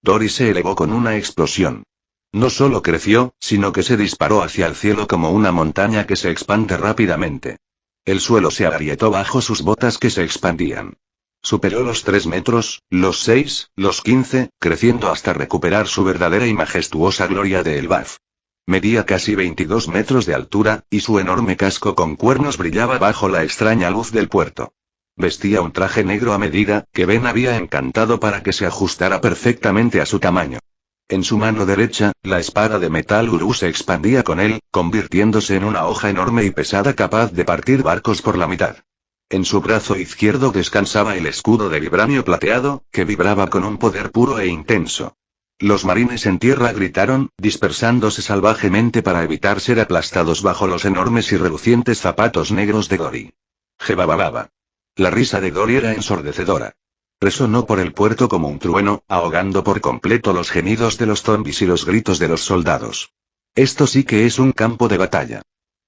Dory se elevó con una explosión. No solo creció, sino que se disparó hacia el cielo como una montaña que se expande rápidamente. El suelo se agrietó bajo sus botas que se expandían. Superó los 3 metros, los 6, los 15, creciendo hasta recuperar su verdadera y majestuosa gloria de Elbaf. Medía casi 22 metros de altura, y su enorme casco con cuernos brillaba bajo la extraña luz del puerto. Vestía un traje negro a medida, que Ben había encantado para que se ajustara perfectamente a su tamaño. En su mano derecha, la espada de metal Uru se expandía con él, convirtiéndose en una hoja enorme y pesada capaz de partir barcos por la mitad. En su brazo izquierdo descansaba el escudo de vibranio plateado, que vibraba con un poder puro e intenso. Los marines en tierra gritaron, dispersándose salvajemente para evitar ser aplastados bajo los enormes y relucientes zapatos negros de Dory. Jebabababa. La risa de Dory era ensordecedora. Resonó por el puerto como un trueno, ahogando por completo los gemidos de los zombis y los gritos de los soldados. Esto sí que es un campo de batalla.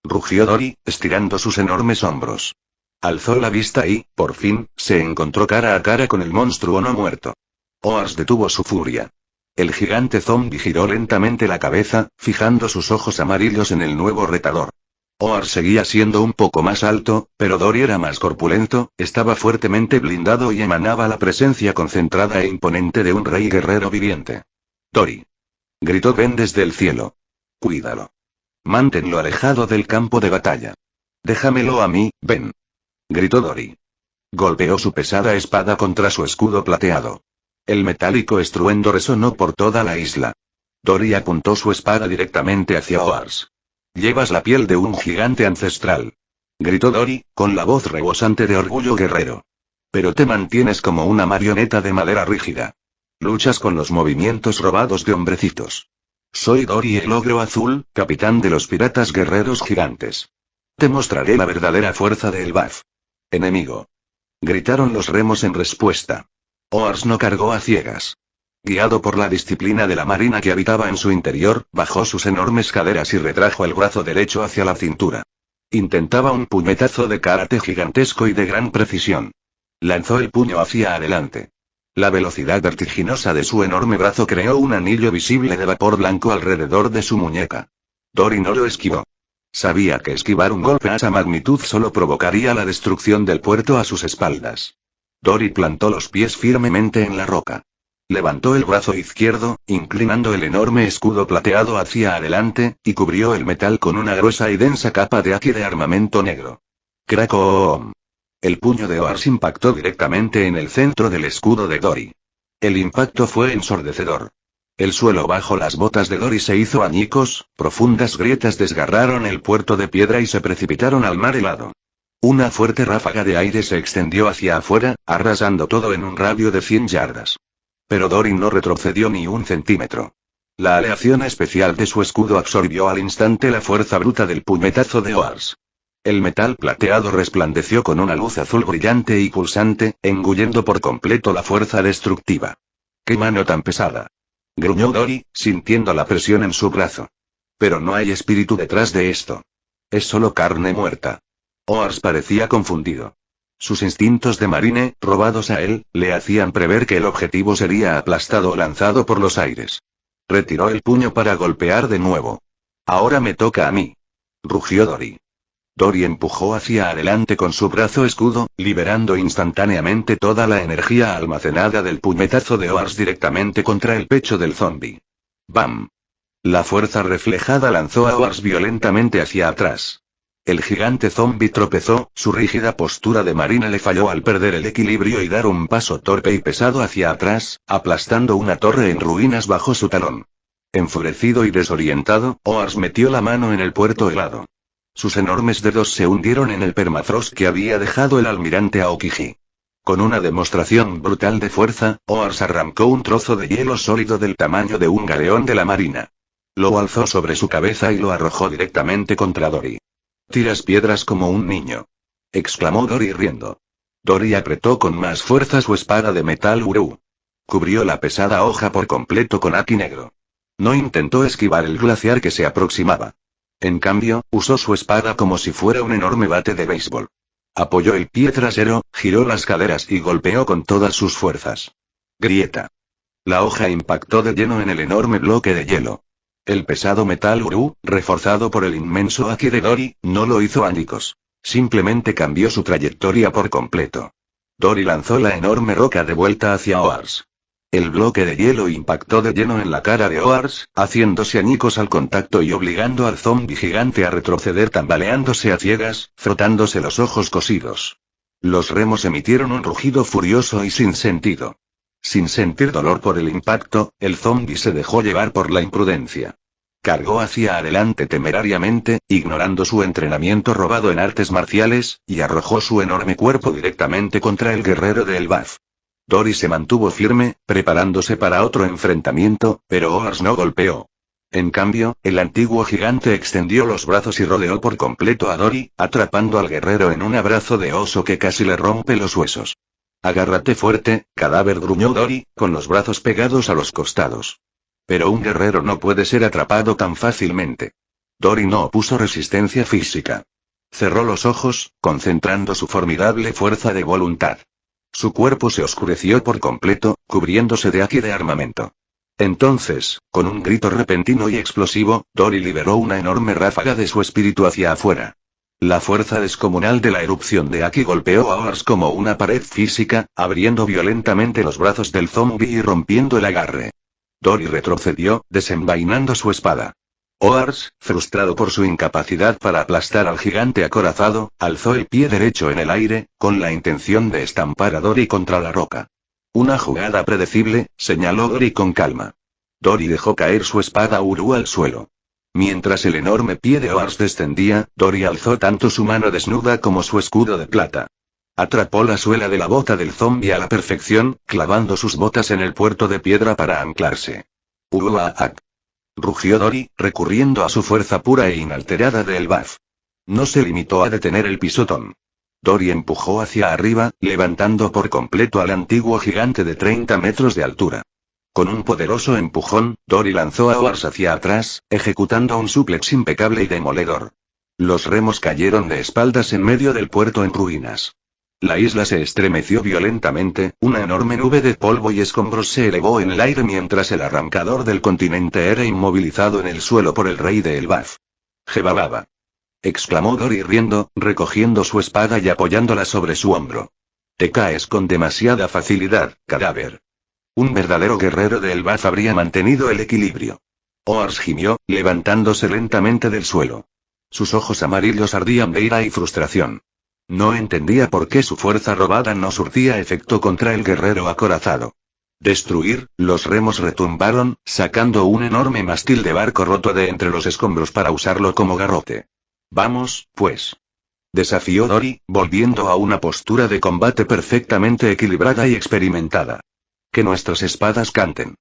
Rugió Dory, estirando sus enormes hombros. Alzó la vista y, por fin, se encontró cara a cara con el monstruo no muerto. Oars detuvo su furia. El gigante zombie giró lentamente la cabeza, fijando sus ojos amarillos en el nuevo retador. Oars seguía siendo un poco más alto, pero Dory era más corpulento, estaba fuertemente blindado y emanaba la presencia concentrada e imponente de un rey guerrero viviente. Dory. Gritó Ben desde el cielo. Cuídalo. Manténlo alejado del campo de batalla. Déjamelo a mí, Ben. Gritó Dory. Golpeó su pesada espada contra su escudo plateado. El metálico estruendo resonó por toda la isla. Dory apuntó su espada directamente hacia Oars. Llevas la piel de un gigante ancestral. Gritó Dory, con la voz rebosante de orgullo guerrero. Pero te mantienes como una marioneta de madera rígida. Luchas con los movimientos robados de hombrecitos. Soy Dory el ogro azul, capitán de los piratas guerreros gigantes. Te mostraré la verdadera fuerza de Elbaf. Enemigo. Gritaron los remos en respuesta. Oars no cargó a ciegas. Guiado por la disciplina de la marina que habitaba en su interior, bajó sus enormes caderas y retrajo el brazo derecho hacia la cintura. Intentaba un puñetazo de karate gigantesco y de gran precisión. Lanzó el puño hacia adelante. La velocidad vertiginosa de su enorme brazo creó un anillo visible de vapor blanco alrededor de su muñeca. Dory no lo esquivó. Sabía que esquivar un golpe a esa magnitud solo provocaría la destrucción del puerto a sus espaldas. Dory plantó los pies firmemente en la roca. Levantó el brazo izquierdo, inclinando el enorme escudo plateado hacia adelante, y cubrió el metal con una gruesa y densa capa de haki de armamento negro. ¡Cracoom! El puño de Oars impactó directamente en el centro del escudo de Dory. El impacto fue ensordecedor. El suelo bajo las botas de Dory se hizo añicos, profundas grietas desgarraron el puerto de piedra y se precipitaron al mar helado. Una fuerte ráfaga de aire se extendió hacia afuera, arrasando todo en un radio de 100 yardas. Pero Dory no retrocedió ni un centímetro. La aleación especial de su escudo absorbió al instante la fuerza bruta del puñetazo de Oars. El metal plateado resplandeció con una luz azul brillante y pulsante, engullendo por completo la fuerza destructiva. ¡Qué mano tan pesada! Gruñó Dory, sintiendo la presión en su brazo. Pero no hay espíritu detrás de esto. Es solo carne muerta. Oars parecía confundido. Sus instintos de marine, robados a él, le hacían prever que el objetivo sería aplastado o lanzado por los aires. Retiró el puño para golpear de nuevo. Ahora me toca a mí. Rugió Dory. Dory empujó hacia adelante con su brazo escudo, liberando instantáneamente toda la energía almacenada del puñetazo de Oars directamente contra el pecho del zombi. ¡Bam! La fuerza reflejada lanzó a Oars violentamente hacia atrás. El gigante zombie tropezó, su rígida postura de marina le falló al perder el equilibrio y dar un paso torpe y pesado hacia atrás, aplastando una torre en ruinas bajo su talón. Enfurecido y desorientado, Oars metió la mano en el puerto helado. Sus enormes dedos se hundieron en el permafrost que había dejado el almirante Aokiji. Con una demostración brutal de fuerza, Oars arrancó un trozo de hielo sólido del tamaño de un galeón de la marina. Lo alzó sobre su cabeza y lo arrojó directamente contra Dory. «Tiras piedras como un niño», exclamó Dory riendo. Dory apretó con más fuerza su espada de metal Uru. Cubrió la pesada hoja por completo con haki negro. No intentó esquivar el glaciar que se aproximaba. En cambio, usó su espada como si fuera un enorme bate de béisbol. Apoyó el pie trasero, giró las caderas y golpeó con todas sus fuerzas. Grieta. La hoja impactó de lleno en el enorme bloque de hielo. El pesado metal Uru, reforzado por el inmenso haki de Dory, no lo hizo añicos. Simplemente cambió su trayectoria por completo. Dory lanzó la enorme roca de vuelta hacia Oars. El bloque de hielo impactó de lleno en la cara de Oars, haciéndose añicos al contacto y obligando al zombi gigante a retroceder tambaleándose a ciegas, frotándose los ojos cosidos. Los remos emitieron un rugido furioso y sin sentido. Sin sentir dolor por el impacto, el zombi se dejó llevar por la imprudencia. Cargó hacia adelante temerariamente, ignorando su entrenamiento robado en artes marciales, y arrojó su enorme cuerpo directamente contra el guerrero de Elbaf. Dory se mantuvo firme, preparándose para otro enfrentamiento, pero Oars no golpeó. En cambio, el antiguo gigante extendió los brazos y rodeó por completo a Dory, atrapando al guerrero en un abrazo de oso que casi le rompe los huesos. «Agárrate fuerte, cadáver», gruñó Dory, con los brazos pegados a los costados. Pero un guerrero no puede ser atrapado tan fácilmente. Dory no opuso resistencia física. Cerró los ojos, concentrando su formidable fuerza de voluntad. Su cuerpo se oscureció por completo, cubriéndose de haki de armamento. Entonces, con un grito repentino y explosivo, Dory liberó una enorme ráfaga de su espíritu hacia afuera. La fuerza descomunal de la erupción de haki golpeó a Oars como una pared física, abriendo violentamente los brazos del zombie y rompiendo el agarre. Dory retrocedió, desenvainando su espada. Oars, frustrado por su incapacidad para aplastar al gigante acorazado, alzó el pie derecho en el aire, con la intención de estampar a Dory contra la roca. «Una jugada predecible», señaló Dory con calma. Dory dejó caer su espada Uru al suelo. Mientras el enorme pie de Oars descendía, Dory alzó tanto su mano desnuda como su escudo de plata. Atrapó la suela de la bota del zombie a la perfección, clavando sus botas en el puerto de piedra para anclarse. «Uruaak», rugió Dory, recurriendo a su fuerza pura e inalterada de Elbaf. No se limitó a detener el pisotón. Dory empujó hacia arriba, levantando por completo al antiguo gigante de 30 metros de altura. Con un poderoso empujón, Dory lanzó a Oars hacia atrás, ejecutando un suplex impecable y demoledor. Los remos cayeron de espaldas en medio del puerto en ruinas. La isla se estremeció violentamente, una enorme nube de polvo y escombros se elevó en el aire mientras el arrancador del continente era inmovilizado en el suelo por el rey de Elbaf. «Jebababa», exclamó Dory riendo, recogiendo su espada y apoyándola sobre su hombro. «Te caes con demasiada facilidad, cadáver». Un verdadero guerrero de Elbaf habría mantenido el equilibrio. Oars gimió, levantándose lentamente del suelo. Sus ojos amarillos ardían de ira y frustración. No entendía por qué su fuerza robada no surtía efecto contra el guerrero acorazado. «Destruir», los remos retumbaron, sacando un enorme mástil de barco roto de entre los escombros para usarlo como garrote. «Vamos, pues», desafió Dory, volviendo a una postura de combate perfectamente equilibrada y experimentada. «Que nuestras espadas canten».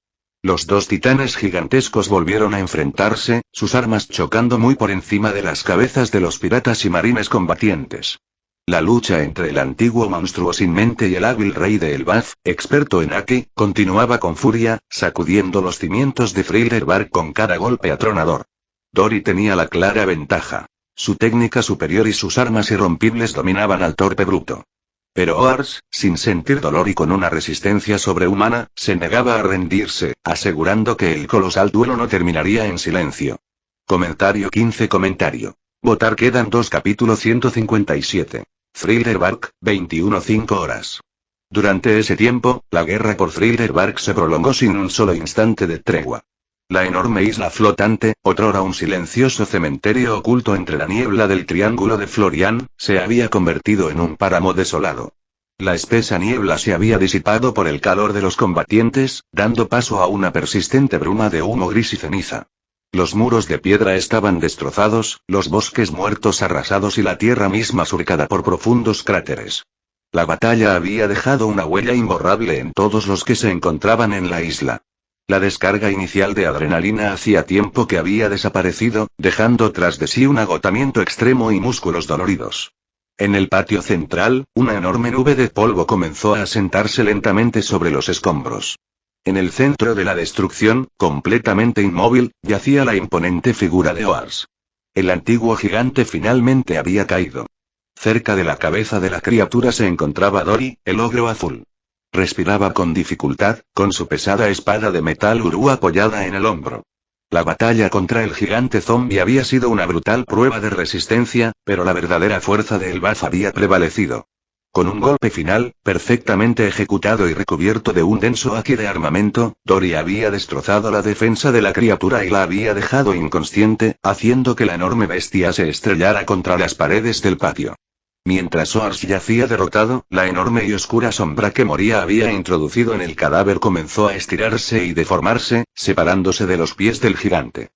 Los dos titanes gigantescos volvieron a enfrentarse, sus armas chocando muy por encima de las cabezas de los piratas y marines combatientes. La lucha entre el antiguo monstruo sin mente y el hábil rey de Elbaf, experto en haki, continuaba con furia, sacudiendo los cimientos de Freyderbark con cada golpe atronador. Dory tenía la clara ventaja. Su técnica superior y sus armas irrompibles dominaban al torpe bruto. Pero Oars, sin sentir dolor y con una resistencia sobrehumana, se negaba a rendirse, asegurando que el colosal duelo no terminaría en silencio. Comentario 15. Votar quedan 2. Capítulo 157. Freyderbark, 21:05 horas. Durante ese tiempo, la guerra por Freyderbark se prolongó sin un solo instante de tregua. La enorme isla flotante, otrora un silencioso cementerio oculto entre la niebla del Triángulo de Florian, se había convertido en un páramo desolado. La espesa niebla se había disipado por el calor de los combatientes, dando paso a una persistente bruma de humo gris y ceniza. Los muros de piedra estaban destrozados, los bosques muertos arrasados y la tierra misma surcada por profundos cráteres. La batalla había dejado una huella imborrable en todos los que se encontraban en la isla. La descarga inicial de adrenalina hacía tiempo que había desaparecido, dejando tras de sí un agotamiento extremo y músculos doloridos. En el patio central, una enorme nube de polvo comenzó a asentarse lentamente sobre los escombros. En el centro de la destrucción, completamente inmóvil, yacía la imponente figura de Oars. El antiguo gigante finalmente había caído. Cerca de la cabeza de la criatura se encontraba Dory, el ogro azul. Respiraba con dificultad, con su pesada espada de metal urú apoyada en el hombro. La batalla contra el gigante zombie había sido una brutal prueba de resistencia, pero la verdadera fuerza de Elbaf había prevalecido. Con un golpe final, perfectamente ejecutado y recubierto de un denso haki de armamento, Dory había destrozado la defensa de la criatura y la había dejado inconsciente, haciendo que la enorme bestia se estrellara contra las paredes del patio. Mientras Oars yacía derrotado, la enorme y oscura sombra que Moria había introducido en el cadáver comenzó a estirarse y deformarse, separándose de los pies del gigante.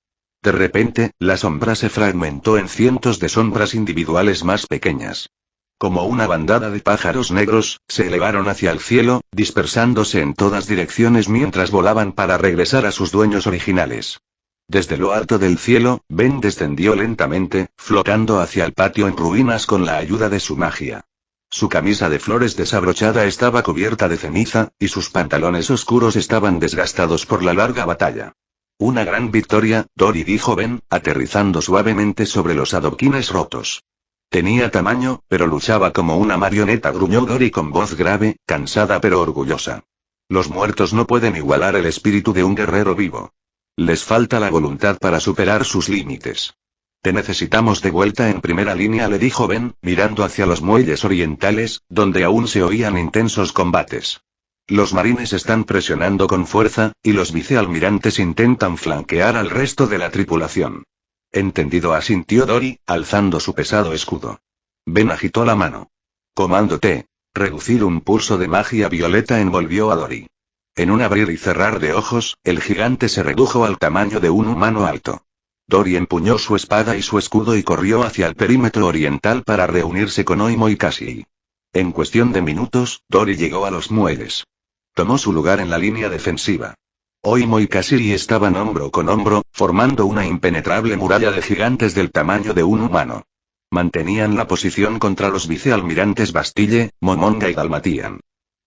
De repente, la sombra se fragmentó en cientos de sombras individuales más pequeñas. Como una bandada de pájaros negros, se elevaron hacia el cielo, dispersándose en todas direcciones mientras volaban para regresar a sus dueños originales. Desde lo alto del cielo, Ben descendió lentamente, flotando hacia el patio en ruinas con la ayuda de su magia. Su camisa de flores desabrochada estaba cubierta de ceniza, y sus pantalones oscuros estaban desgastados por la larga batalla. Una gran victoria, Dory, dijo Ben, aterrizando suavemente sobre los adoquines rotos. Tenía tamaño, pero luchaba como una marioneta, gruñó Dory con voz grave, cansada pero orgullosa. Los muertos no pueden igualar el espíritu de un guerrero vivo. Les falta la voluntad para superar sus límites. Te necesitamos de vuelta en primera línea, le dijo Ben, mirando hacia los muelles orientales, donde aún se oían intensos combates. Los marines están presionando con fuerza, y los vicealmirantes intentan flanquear al resto de la tripulación. Entendido, asintió Dory, alzando su pesado escudo. Ben agitó la mano. Comando T. Reducir un pulso de magia violeta envolvió a Dory. En un abrir y cerrar de ojos, el gigante se redujo al tamaño de un humano alto. Dory empuñó su espada y su escudo y corrió hacia el perímetro oriental para reunirse con Oimo y Cassie. En cuestión de minutos, Dory llegó a los muelles. Tomó su lugar en la línea defensiva. Oimo y Cassie estaban hombro con hombro, formando una impenetrable muralla de gigantes del tamaño de un humano. Mantenían la posición contra los vicealmirantes Bastille, Momonga y Dalmatian.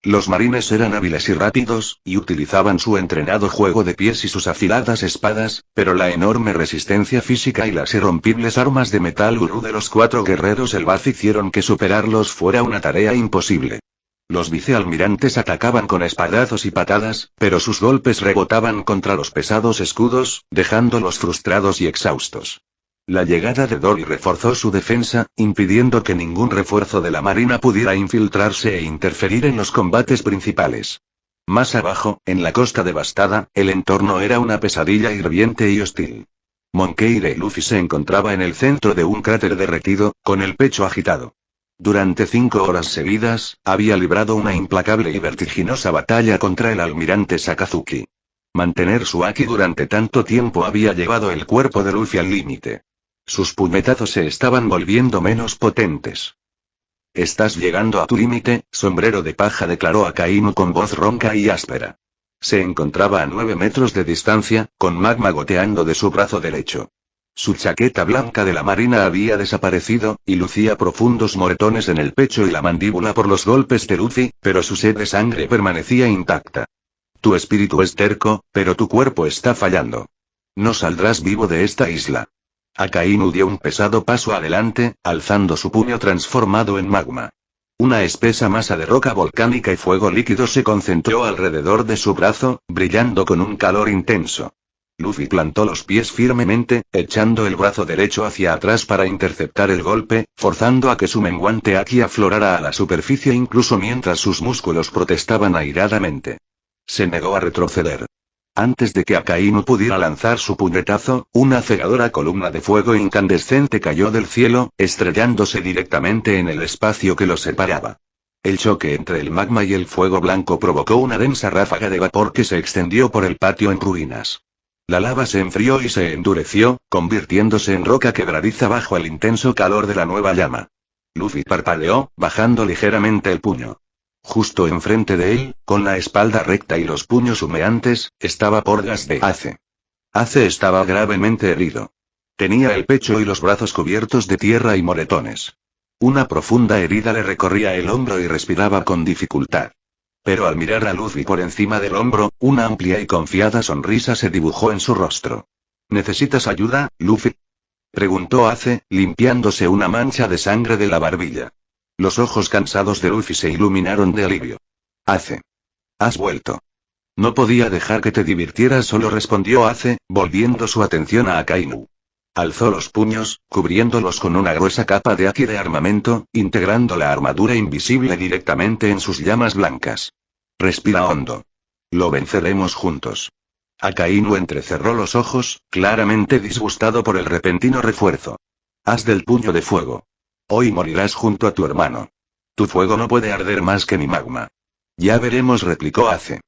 Los marines eran hábiles y rápidos, y utilizaban su entrenado juego de pies y sus afiladas espadas, pero la enorme resistencia física y las irrompibles armas de metal urú de los 4 guerreros Elbaf hicieron que superarlos fuera una tarea imposible. Los vicealmirantes atacaban con espadazos y patadas, pero sus golpes rebotaban contra los pesados escudos, dejándolos frustrados y exhaustos. La llegada de Dory reforzó su defensa, impidiendo que ningún refuerzo de la marina pudiera infiltrarse e interferir en los combates principales. Más abajo, en la costa devastada, el entorno era una pesadilla hirviente y hostil. Moncade y Luffy se encontraba en el centro de un cráter derretido, con el pecho agitado. Durante 5 horas seguidas, había librado una implacable y vertiginosa batalla contra el almirante Sakazuki. Mantener su haki durante tanto tiempo había llevado el cuerpo de Luffy al límite. Sus puñetazos se estaban volviendo menos potentes. Estás llegando a tu límite, sombrero de paja, declaró Akainu con voz ronca y áspera. Se encontraba a 9 metros de distancia, con magma goteando de su brazo derecho. Su chaqueta blanca de la marina había desaparecido, y lucía profundos moretones en el pecho y la mandíbula por los golpes de Luffy, pero su sed de sangre permanecía intacta. Tu espíritu es terco, pero tu cuerpo está fallando. No saldrás vivo de esta isla. Akainu dio un pesado paso adelante, alzando su puño transformado en magma. Una espesa masa de roca volcánica y fuego líquido se concentró alrededor de su brazo, brillando con un calor intenso. Luffy plantó los pies firmemente, echando el brazo derecho hacia atrás para interceptar el golpe, forzando a que su menguante haki aflorara a la superficie incluso mientras sus músculos protestaban airadamente. Se negó a retroceder. Antes de que Akainu pudiera lanzar su puñetazo, una cegadora columna de fuego incandescente cayó del cielo, estrellándose directamente en el espacio que los separaba. El choque entre el magma y el fuego blanco provocó una densa ráfaga de vapor que se extendió por el patio en ruinas. La lava se enfrió y se endureció, convirtiéndose en roca quebradiza bajo el intenso calor de la nueva llama. Luffy parpadeó, bajando ligeramente el puño. Justo enfrente de él, con la espalda recta y los puños humeantes, estaba Porgas de Ace. Ace estaba gravemente herido. Tenía el pecho y los brazos cubiertos de tierra y moretones. Una profunda herida le recorría el hombro y respiraba con dificultad. Pero al mirar a Luffy por encima del hombro, una amplia y confiada sonrisa se dibujó en su rostro. ¿Necesitas ayuda, Luffy?, preguntó Ace, limpiándose una mancha de sangre de la barbilla. Los ojos cansados de Luffy se iluminaron de alivio. Ace. ¿Has vuelto? No podía dejar que te divirtieras solo, respondió Ace, volviendo su atención a Akainu. Alzó los puños, cubriéndolos con una gruesa capa de haki de armamento, integrando la armadura invisible directamente en sus llamas blancas. Respira hondo. Lo venceremos juntos. Akainu entrecerró los ojos, claramente disgustado por el repentino refuerzo. Haz del puño de fuego. Hoy morirás junto a tu hermano. Tu fuego no puede arder más que mi magma. Ya veremos, replicó Ace.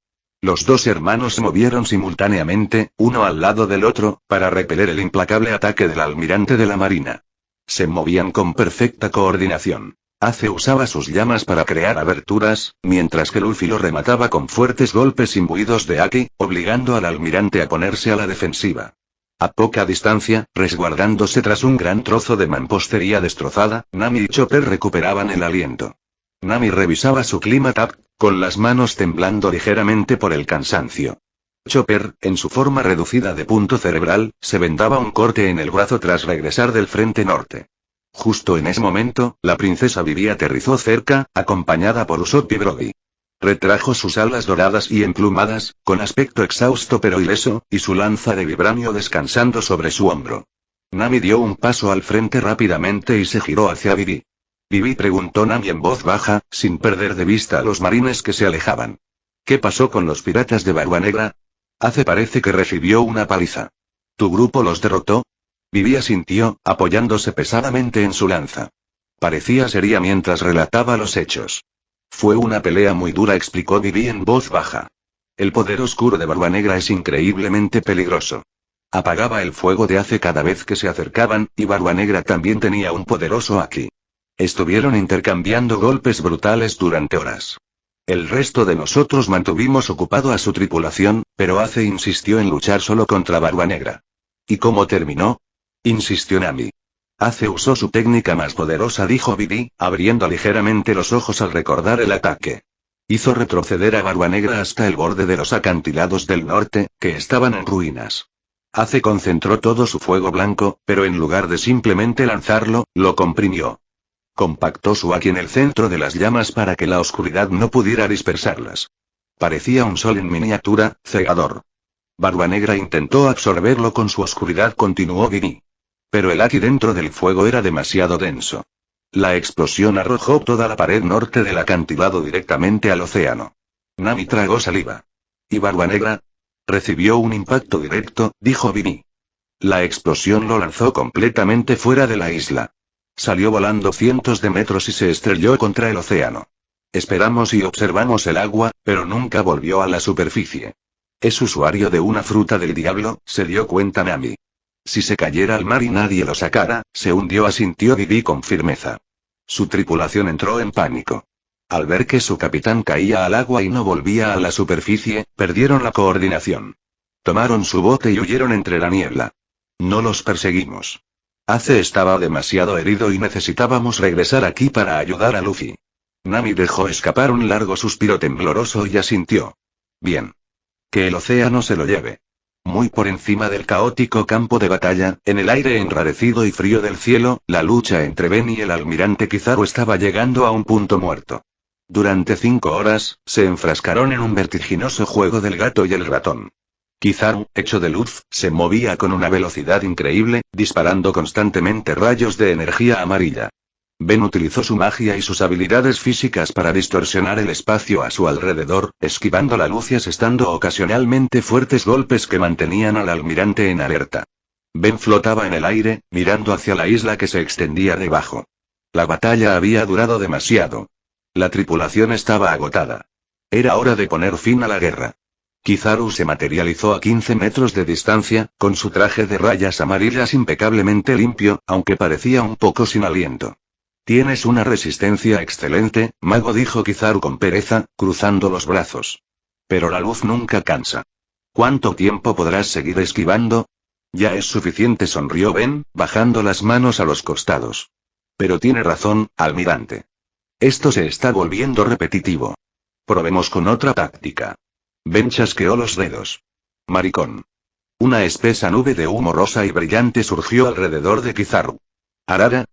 Los dos hermanos se movieron simultáneamente, uno al lado del otro, para repeler el implacable ataque del almirante de la marina. Se movían con perfecta coordinación. Ace usaba sus llamas para crear aberturas, mientras que Luffy lo remataba con fuertes golpes imbuidos de haki, obligando al almirante a ponerse a la defensiva. A poca distancia, resguardándose tras un gran trozo de mampostería destrozada, Nami y Chopper recuperaban el aliento. Nami revisaba su Clima-Tap, con las manos temblando ligeramente por el cansancio. Chopper, en su forma reducida de punto cerebral, se vendaba un corte en el brazo tras regresar del frente norte. Justo en ese momento, la princesa Vivi aterrizó cerca, acompañada por Usopp y Brody. Retrajo sus alas doradas y emplumadas, con aspecto exhausto pero ileso, y su lanza de vibranio descansando sobre su hombro. Nami dio un paso al frente rápidamente y se giró hacia Vivi. Vivi, preguntó Nami en voz baja, sin perder de vista a los marines que se alejaban. ¿Qué pasó con los piratas de Barba Negra? Ace parece que recibió una paliza. ¿Tu grupo los derrotó? Vivi asintió, apoyándose pesadamente en su lanza. Parecía seria mientras relataba los hechos. Fue una pelea muy dura, explicó Vivi en voz baja. El poder oscuro de Barba Negra es increíblemente peligroso. Apagaba el fuego de Ace cada vez que se acercaban, y Barba Negra también tenía un poderoso haki. Estuvieron intercambiando golpes brutales durante horas. El resto de nosotros mantuvimos ocupado a su tripulación, pero Ace insistió en luchar solo contra Barba Negra. ¿Y cómo terminó?, insistió Nami. Ace usó su técnica más poderosa, dijo Vivi, abriendo ligeramente los ojos al recordar el ataque. Hizo retroceder a Barba Negra hasta el borde de los acantilados del norte, que estaban en ruinas. Ace concentró todo su fuego blanco, pero en lugar de simplemente lanzarlo, lo comprimió. Compactó su haki en el centro de las llamas para que la oscuridad no pudiera dispersarlas. Parecía un sol en miniatura, cegador. Barba Negra intentó absorberlo con su oscuridad, continuó Vivi. Pero el haki dentro del fuego era demasiado denso. La explosión arrojó toda la pared norte del acantilado directamente al océano. Nami tragó saliva. ¿Y Barba Negra? Recibió un impacto directo, dijo Vivi. La explosión lo lanzó completamente fuera de la isla. Salió volando cientos de metros y se estrelló contra el océano. Esperamos y observamos el agua, pero nunca volvió a la superficie. Es usuario de una fruta del diablo, se dio cuenta Nami. Si se cayera al mar y nadie lo sacara, se hundió, asintió Vivi con firmeza. Su tripulación entró en pánico. Al ver que su capitán caía al agua y no volvía a la superficie, perdieron la coordinación. Tomaron su bote y huyeron entre la niebla. No los perseguimos. Ace estaba demasiado herido y necesitábamos regresar aquí para ayudar a Luffy. Nami dejó escapar un largo suspiro tembloroso y asintió. Bien. Que el océano se lo lleve. Muy por encima del caótico campo de batalla, en el aire enrarecido y frío del cielo, la lucha entre Ben y el almirante Kizaru estaba llegando a un punto muerto. Durante 5 horas, se enfrascaron en un vertiginoso juego del gato y el ratón. Kizaru, hecho de luz, se movía con una velocidad increíble, disparando constantemente rayos de energía amarilla. Ben utilizó su magia y sus habilidades físicas para distorsionar el espacio a su alrededor, esquivando la luz y asestando ocasionalmente fuertes golpes que mantenían al almirante en alerta. Ben flotaba en el aire, mirando hacia la isla que se extendía debajo. La batalla había durado demasiado. La tripulación estaba agotada. Era hora de poner fin a la guerra. Kizaru se materializó a 15 metros de distancia, con su traje de rayas amarillas impecablemente limpio, aunque parecía un poco sin aliento. Tienes una resistencia excelente, mago, dijo Kizaru con pereza, cruzando los brazos. Pero la luz nunca cansa. ¿Cuánto tiempo podrás seguir esquivando? Ya es suficiente, sonrió Ben, bajando las manos a los costados. Pero tiene razón, almirante. Esto se está volviendo repetitivo. Probemos con otra táctica. Ben chasqueó los dedos. Maricón. Una espesa nube de humo rosa y brillante surgió alrededor de Kizaru. ¿Arara?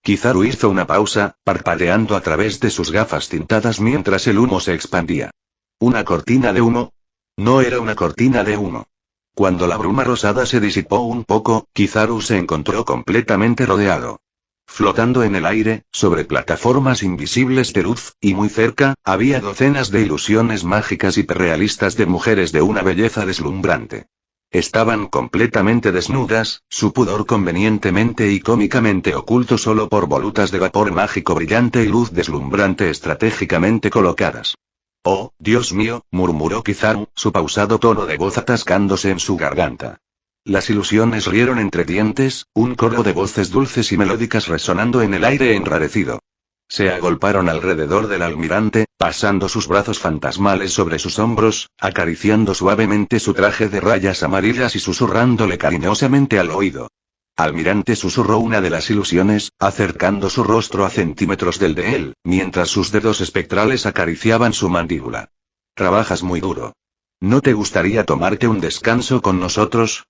Kizaru hizo una pausa, parpadeando a través de sus gafas tintadas mientras el humo se expandía. ¿Una cortina de humo? No era una cortina de humo. Cuando la bruma rosada se disipó un poco, Kizaru se encontró completamente rodeado. Flotando en el aire, sobre plataformas invisibles de luz, y muy cerca, había docenas de ilusiones mágicas hiperrealistas de mujeres de una belleza deslumbrante. Estaban completamente desnudas, su pudor convenientemente y cómicamente oculto solo por volutas de vapor mágico brillante y luz deslumbrante estratégicamente colocadas. Oh, Dios mío, murmuró Kizaru, su pausado tono de voz atascándose en su garganta. Las ilusiones rieron entre dientes, un coro de voces dulces y melódicas resonando en el aire enrarecido. Se agolparon alrededor del almirante, pasando sus brazos fantasmales sobre sus hombros, acariciando suavemente su traje de rayas amarillas y susurrándole cariñosamente al oído. Almirante, susurró una de las ilusiones, acercando su rostro a centímetros del de él, mientras sus dedos espectrales acariciaban su mandíbula. Trabajas muy duro. ¿No te gustaría tomarte un descanso con nosotros?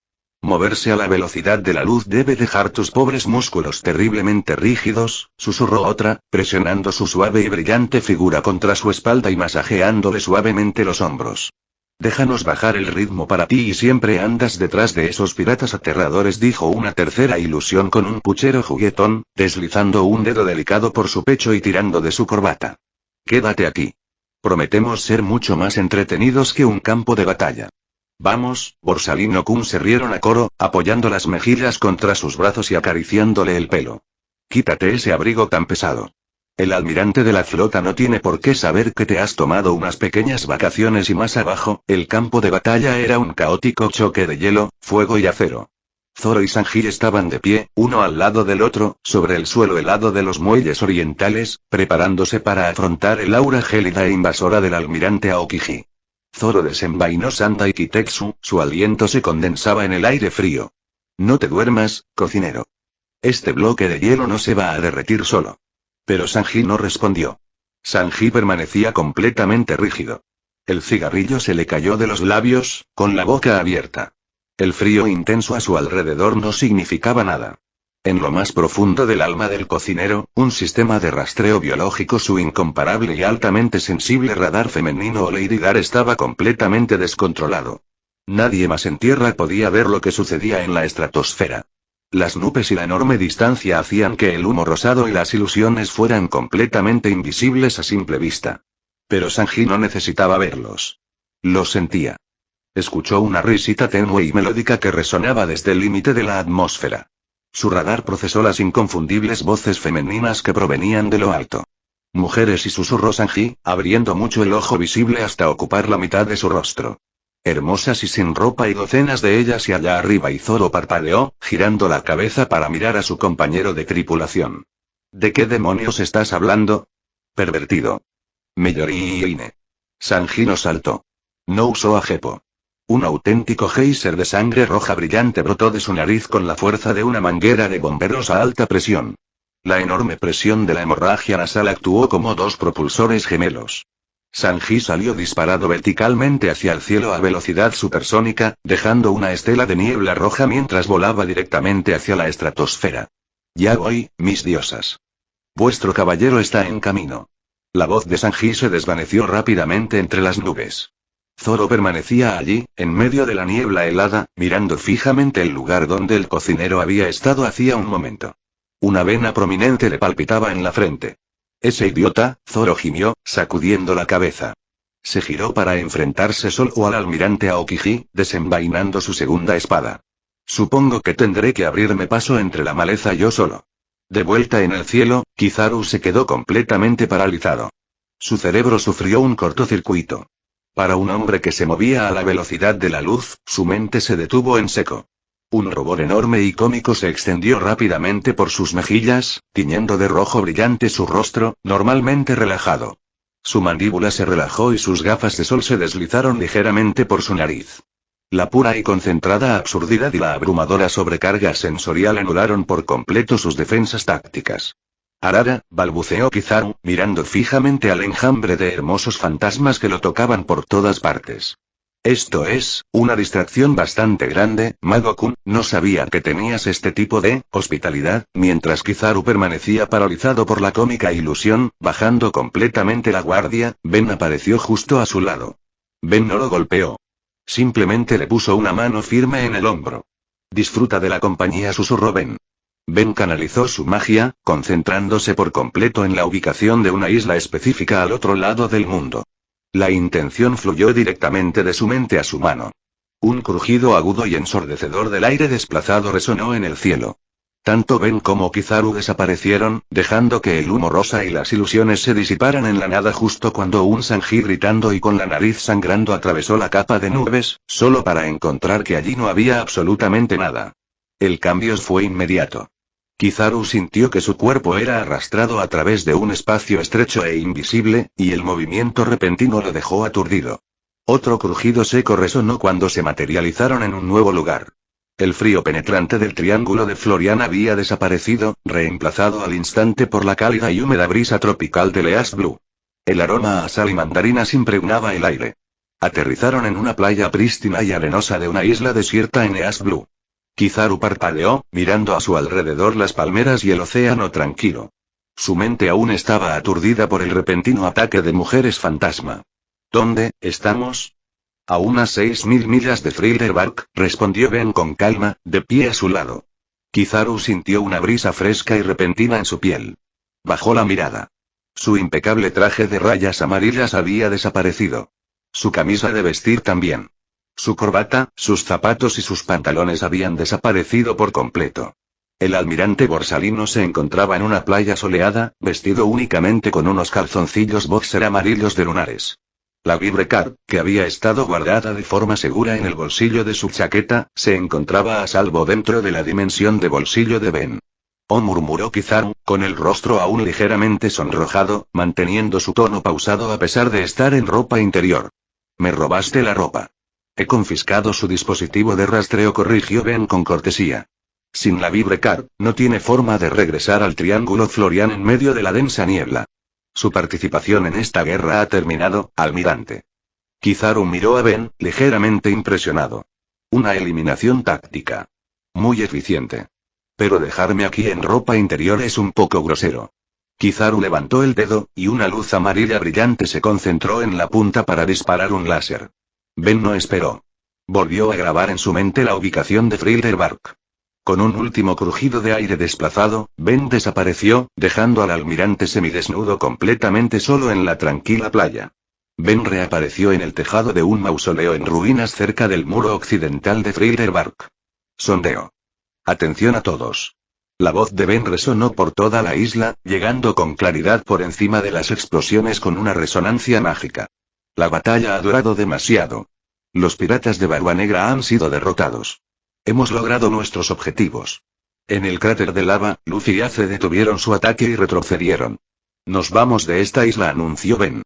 Moverse a la velocidad de la luz debe dejar tus pobres músculos terriblemente rígidos, susurró otra, presionando su suave y brillante figura contra su espalda y masajeándole suavemente los hombros. Déjanos bajar el ritmo para ti, y siempre andas detrás de esos piratas aterradores, dijo una tercera ilusión con un puchero juguetón, deslizando un dedo delicado por su pecho y tirando de su corbata. Quédate aquí. Prometemos ser mucho más entretenidos que un campo de batalla. Vamos, Borsalino-kun, se rieron a coro, apoyando las mejillas contra sus brazos y acariciándole el pelo. Quítate ese abrigo tan pesado. El almirante de la flota no tiene por qué saber que te has tomado unas pequeñas vacaciones. Y más abajo, el campo de batalla era un caótico choque de hielo, fuego y acero. Zoro y Sanji estaban de pie, uno al lado del otro, sobre el suelo helado de los muelles orientales, preparándose para afrontar el aura gélida e invasora del almirante Aokiji. Zoro desenvainó Sanda y Kitetsu, su aliento se condensaba en el aire frío. No te duermas, cocinero. Este bloque de hielo no se va a derretir solo. Pero Sanji no respondió. Sanji permanecía completamente rígido. El cigarrillo se le cayó de los labios, con la boca abierta. El frío intenso a su alrededor no significaba nada. En lo más profundo del alma del cocinero, un sistema de rastreo biológico, su incomparable y altamente sensible radar femenino o Lady Dar, estaba completamente descontrolado. Nadie más en tierra podía ver lo que sucedía en la estratosfera. Las nubes y la enorme distancia hacían que el humo rosado y las ilusiones fueran completamente invisibles a simple vista. Pero Sanji no necesitaba verlos. Los sentía. Escuchó una risita tenue y melódica que resonaba desde el límite de la atmósfera. Su radar procesó las inconfundibles voces femeninas que provenían de lo alto. Mujeres, y susurró Sanji, abriendo mucho el ojo visible hasta ocupar la mitad de su rostro. Hermosas y sin ropa, y docenas de ellas, y allá arriba, y Zoro parpadeó, girando la cabeza para mirar a su compañero de tripulación. ¿De qué demonios estás hablando? Pervertido. Me lloré. Sanji no saltó. No usó a Gepo. Un auténtico geyser de sangre roja brillante brotó de su nariz con la fuerza de una manguera de bomberos a alta presión. La enorme presión de la hemorragia nasal actuó como dos propulsores gemelos. Sanji salió disparado verticalmente hacia el cielo a velocidad supersónica, dejando una estela de niebla roja mientras volaba directamente hacia la estratosfera. Ya voy, mis diosas. Vuestro caballero está en camino. La voz de Sanji se desvaneció rápidamente entre las nubes. Zoro permanecía allí, en medio de la niebla helada, mirando fijamente el lugar donde el cocinero había estado hacía un momento. Una vena prominente le palpitaba en la frente. Ese idiota, Zoro gimió, sacudiendo la cabeza. Se giró para enfrentarse solo al almirante Aokiji, desenvainando su segunda espada. Supongo que tendré que abrirme paso entre la maleza yo solo. De vuelta en el cielo, Kizaru se quedó completamente paralizado. Su cerebro sufrió un cortocircuito. Para un hombre que se movía a la velocidad de la luz, su mente se detuvo en seco. Un rubor enorme y cómico se extendió rápidamente por sus mejillas, tiñendo de rojo brillante su rostro, normalmente relajado. Su mandíbula se relajó y sus gafas de sol se deslizaron ligeramente por su nariz. La pura y concentrada absurdidad y la abrumadora sobrecarga sensorial anularon por completo sus defensas tácticas. Arara, balbuceó Kizaru, mirando fijamente al enjambre de hermosos fantasmas que lo tocaban por todas partes. Esto es, una distracción bastante grande, Mago-kun, no sabía que tenías este tipo de hospitalidad. Mientras Kizaru permanecía paralizado por la cómica ilusión, bajando completamente la guardia, Ben apareció justo a su lado. Ben no lo golpeó. Simplemente le puso una mano firme en el hombro. Disfruta de la compañía, susurró Ben. Ben canalizó su magia, concentrándose por completo en la ubicación de una isla específica al otro lado del mundo. La intención fluyó directamente de su mente a su mano. Un crujido agudo y ensordecedor del aire desplazado resonó en el cielo. Tanto Ben como Kizaru desaparecieron, dejando que el humo rosa y las ilusiones se disiparan en la nada justo cuando un Sanji gritando y con la nariz sangrando atravesó la capa de nubes, solo para encontrar que allí no había absolutamente nada. El cambio fue inmediato. Kizaru sintió que su cuerpo era arrastrado a través de un espacio estrecho e invisible, y el movimiento repentino lo dejó aturdido. Otro crujido seco resonó cuando se materializaron en un nuevo lugar. El frío penetrante del triángulo de Florian había desaparecido, reemplazado al instante por la cálida y húmeda brisa tropical de East Blue. El aroma a sal y mandarinas impregnaba el aire. Aterrizaron en una playa prístina y arenosa de una isla desierta en East Blue. Kizaru parpadeó, mirando a su alrededor las palmeras y el océano tranquilo. Su mente aún estaba aturdida por el repentino ataque de mujeres fantasma. ¿Dónde estamos? A unas 6000 millas de Thriller Bark, respondió Ben con calma, de pie a su lado. Kizaru sintió una brisa fresca y repentina en su piel. Bajó la mirada. Su impecable traje de rayas amarillas había desaparecido. Su camisa de vestir también. Su corbata, sus zapatos y sus pantalones habían desaparecido por completo. El almirante Borsalino se encontraba en una playa soleada, vestido únicamente con unos calzoncillos boxer amarillos de lunares. La Vibrecard, que había estado guardada de forma segura en el bolsillo de su chaqueta, se encontraba a salvo dentro de la dimensión de bolsillo de Ben. Oh, murmuró Kizaru, con el rostro aún ligeramente sonrojado, manteniendo su tono pausado a pesar de estar en ropa interior. Me robaste la ropa. He confiscado su dispositivo de rastreo, corrigió Ben con cortesía. Sin la Vibrecard, no tiene forma de regresar al Triángulo Florian en medio de la densa niebla. Su participación en esta guerra ha terminado, almirante. Kizaru miró a Ben, ligeramente impresionado. Una eliminación táctica. Muy eficiente. Pero dejarme aquí en ropa interior es un poco grosero. Kizaru levantó el dedo, y una luz amarilla brillante se concentró en la punta para disparar un láser. Ben no esperó. Volvió a grabar en su mente la ubicación de Thriller Bark. Con un último crujido de aire desplazado, Ben desapareció, dejando al almirante semidesnudo completamente solo en la tranquila playa. Ben reapareció en el tejado de un mausoleo en ruinas cerca del muro occidental de Thriller Bark. Sondeo. Atención a todos. La voz de Ben resonó por toda la isla, llegando con claridad por encima de las explosiones con una resonancia mágica. La batalla ha durado demasiado. Los piratas de Barba Negra han sido derrotados. Hemos logrado nuestros objetivos. En el cráter de lava, Luffy y Ace detuvieron su ataque y retrocedieron. Nos vamos de esta isla, anunció Ben.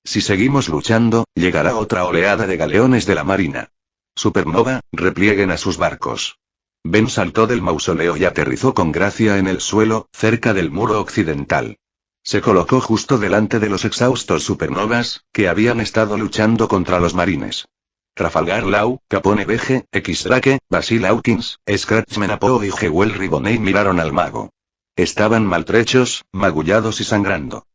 Si seguimos luchando, llegará otra oleada de galeones de la marina. Supernova, replieguen a sus barcos. Ben saltó del mausoleo y aterrizó con gracia en el suelo, cerca del muro occidental. Se colocó justo delante de los exhaustos supernovas, que habían estado luchando contra los marines. Trafalgar Law, Capone Veje, X-Drake, Basil Hawkins, Scratchman Apo y Jewel Riboney miraron al mago. Estaban maltrechos, magullados y sangrando.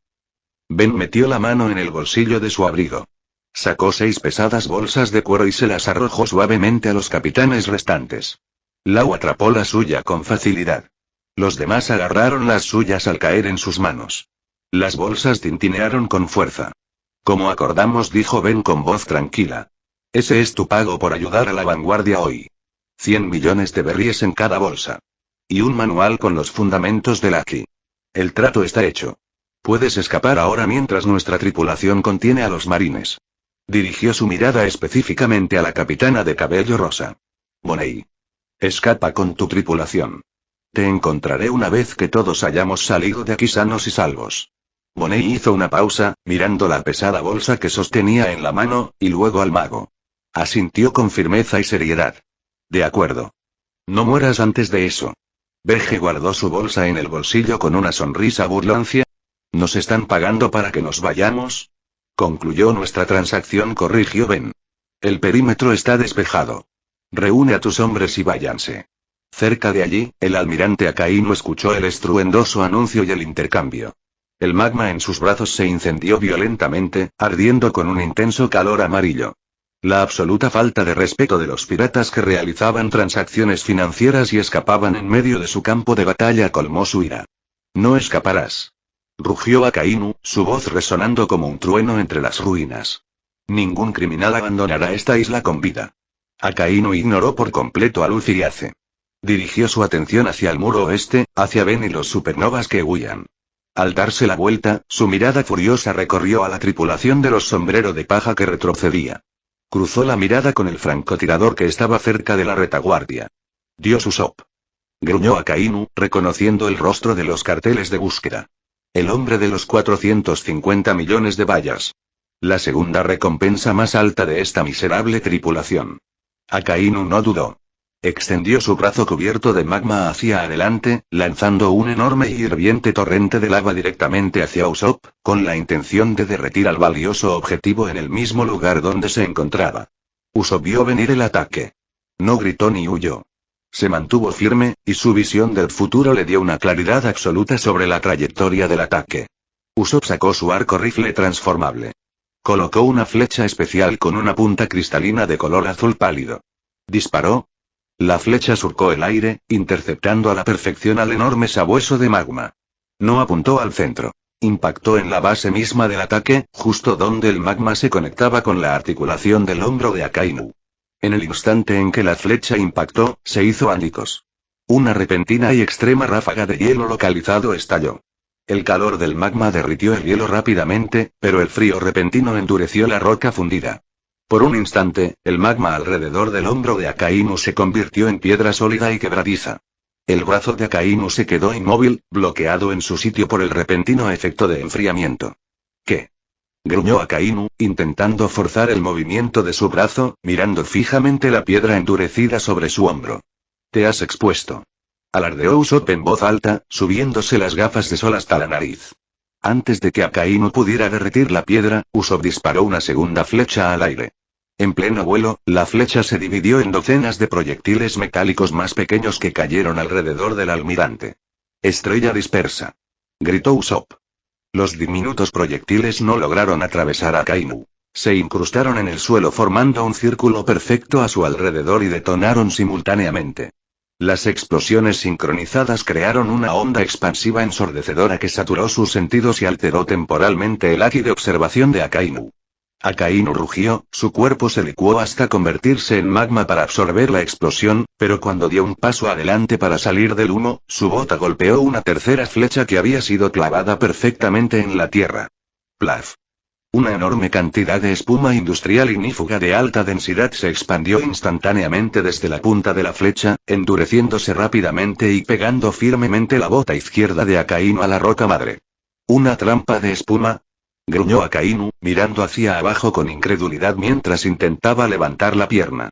Ben metió la mano en el bolsillo de su abrigo. Sacó 6 pesadas bolsas de cuero y se las arrojó suavemente a los capitanes restantes. Law atrapó la suya con facilidad. Los demás agarraron las suyas al caer en sus manos. Las bolsas tintinearon con fuerza. Como acordamos, dijo Ben con voz tranquila. Ese es tu pago por ayudar a la vanguardia hoy. 100 millones de berries en cada bolsa. Y un manual con los fundamentos de Lucky. El trato está hecho. Puedes escapar ahora mientras nuestra tripulación contiene a los marines. Dirigió su mirada específicamente a la capitana de cabello rosa. Bonnie. Escapa con tu tripulación. Te encontraré una vez que todos hayamos salido de aquí sanos y salvos. Bonnie hizo una pausa, mirando la pesada bolsa que sostenía en la mano, y luego al mago. Asintió con firmeza y seriedad. De acuerdo. No mueras antes de eso. Veje guardó su bolsa en el bolsillo con una sonrisa burlancia. ¿Nos están pagando para que nos vayamos? Concluyó nuestra transacción, corrigió Ben. El perímetro está despejado. Reúne a tus hombres y váyanse. Cerca de allí, el almirante Akainu escuchó el estruendoso anuncio y el intercambio. El magma en sus brazos se incendió violentamente, ardiendo con un intenso calor amarillo. La absoluta falta de respeto de los piratas que realizaban transacciones financieras y escapaban en medio de su campo de batalla colmó su ira. No escaparás. Rugió Akainu, su voz resonando como un trueno entre las ruinas. Ningún criminal abandonará esta isla con vida. Akainu ignoró por completo a Luffy y Ace. Dirigió su atención hacia el muro oeste, hacia Ben y los supernovas que huían. Al darse la vuelta, su mirada furiosa recorrió a la tripulación de los sombrero de paja que retrocedía. Cruzó la mirada con el francotirador que estaba cerca de la retaguardia. Dios Usopp. Gruñó Akainu, reconociendo el rostro de los carteles de búsqueda. El hombre de los 450 millones de bayas. La segunda recompensa más alta de esta miserable tripulación. Akainu no dudó. Extendió su brazo cubierto de magma hacia adelante, lanzando un enorme y hirviente torrente de lava directamente hacia Usopp, con la intención de derretir al valioso objetivo en el mismo lugar donde se encontraba. Usopp vio venir el ataque. No gritó ni huyó. Se mantuvo firme, y su visión del futuro le dio una claridad absoluta sobre la trayectoria del ataque. Usopp sacó su arco rifle transformable. Colocó una flecha especial con una punta cristalina de color azul pálido. Disparó. La flecha surcó el aire, interceptando a la perfección al enorme sabueso de magma. No apuntó al centro. Impactó en la base misma del ataque, justo donde el magma se conectaba con la articulación del hombro de Akainu. En el instante en que la flecha impactó, se hizo añicos. Una repentina y extrema ráfaga de hielo localizado estalló. El calor del magma derritió el hielo rápidamente, pero el frío repentino endureció la roca fundida. Por un instante, el magma alrededor del hombro de Akainu se convirtió en piedra sólida y quebradiza. El brazo de Akainu se quedó inmóvil, bloqueado en su sitio por el repentino efecto de enfriamiento. ¿Qué? Gruñó Akainu, intentando forzar el movimiento de su brazo, mirando fijamente la piedra endurecida sobre su hombro. Te has expuesto. Alardeó Usopp en voz alta, subiéndose las gafas de sol hasta la nariz. Antes de que Akainu pudiera derretir la piedra, Usopp disparó una segunda flecha al aire. En pleno vuelo, la flecha se dividió en docenas de proyectiles metálicos más pequeños que cayeron alrededor del almirante. Estrella dispersa. Gritó Usopp. Los diminutos proyectiles no lograron atravesar a Akainu. Se incrustaron en el suelo formando un círculo perfecto a su alrededor y detonaron simultáneamente. Las explosiones sincronizadas crearon una onda expansiva ensordecedora que saturó sus sentidos y alteró temporalmente el haki de observación de Akainu. Akainu rugió, su cuerpo se licuó hasta convertirse en magma para absorber la explosión, pero cuando dio un paso adelante para salir del humo, su bota golpeó una tercera flecha que había sido clavada perfectamente en la tierra. Plaf. Una enorme cantidad de espuma industrial ignífuga de alta densidad se expandió instantáneamente desde la punta de la flecha, endureciéndose rápidamente y pegando firmemente la bota izquierda de Akainu a la roca madre. ¿Una trampa de espuma? Gruñó Akainu, mirando hacia abajo con incredulidad mientras intentaba levantar la pierna.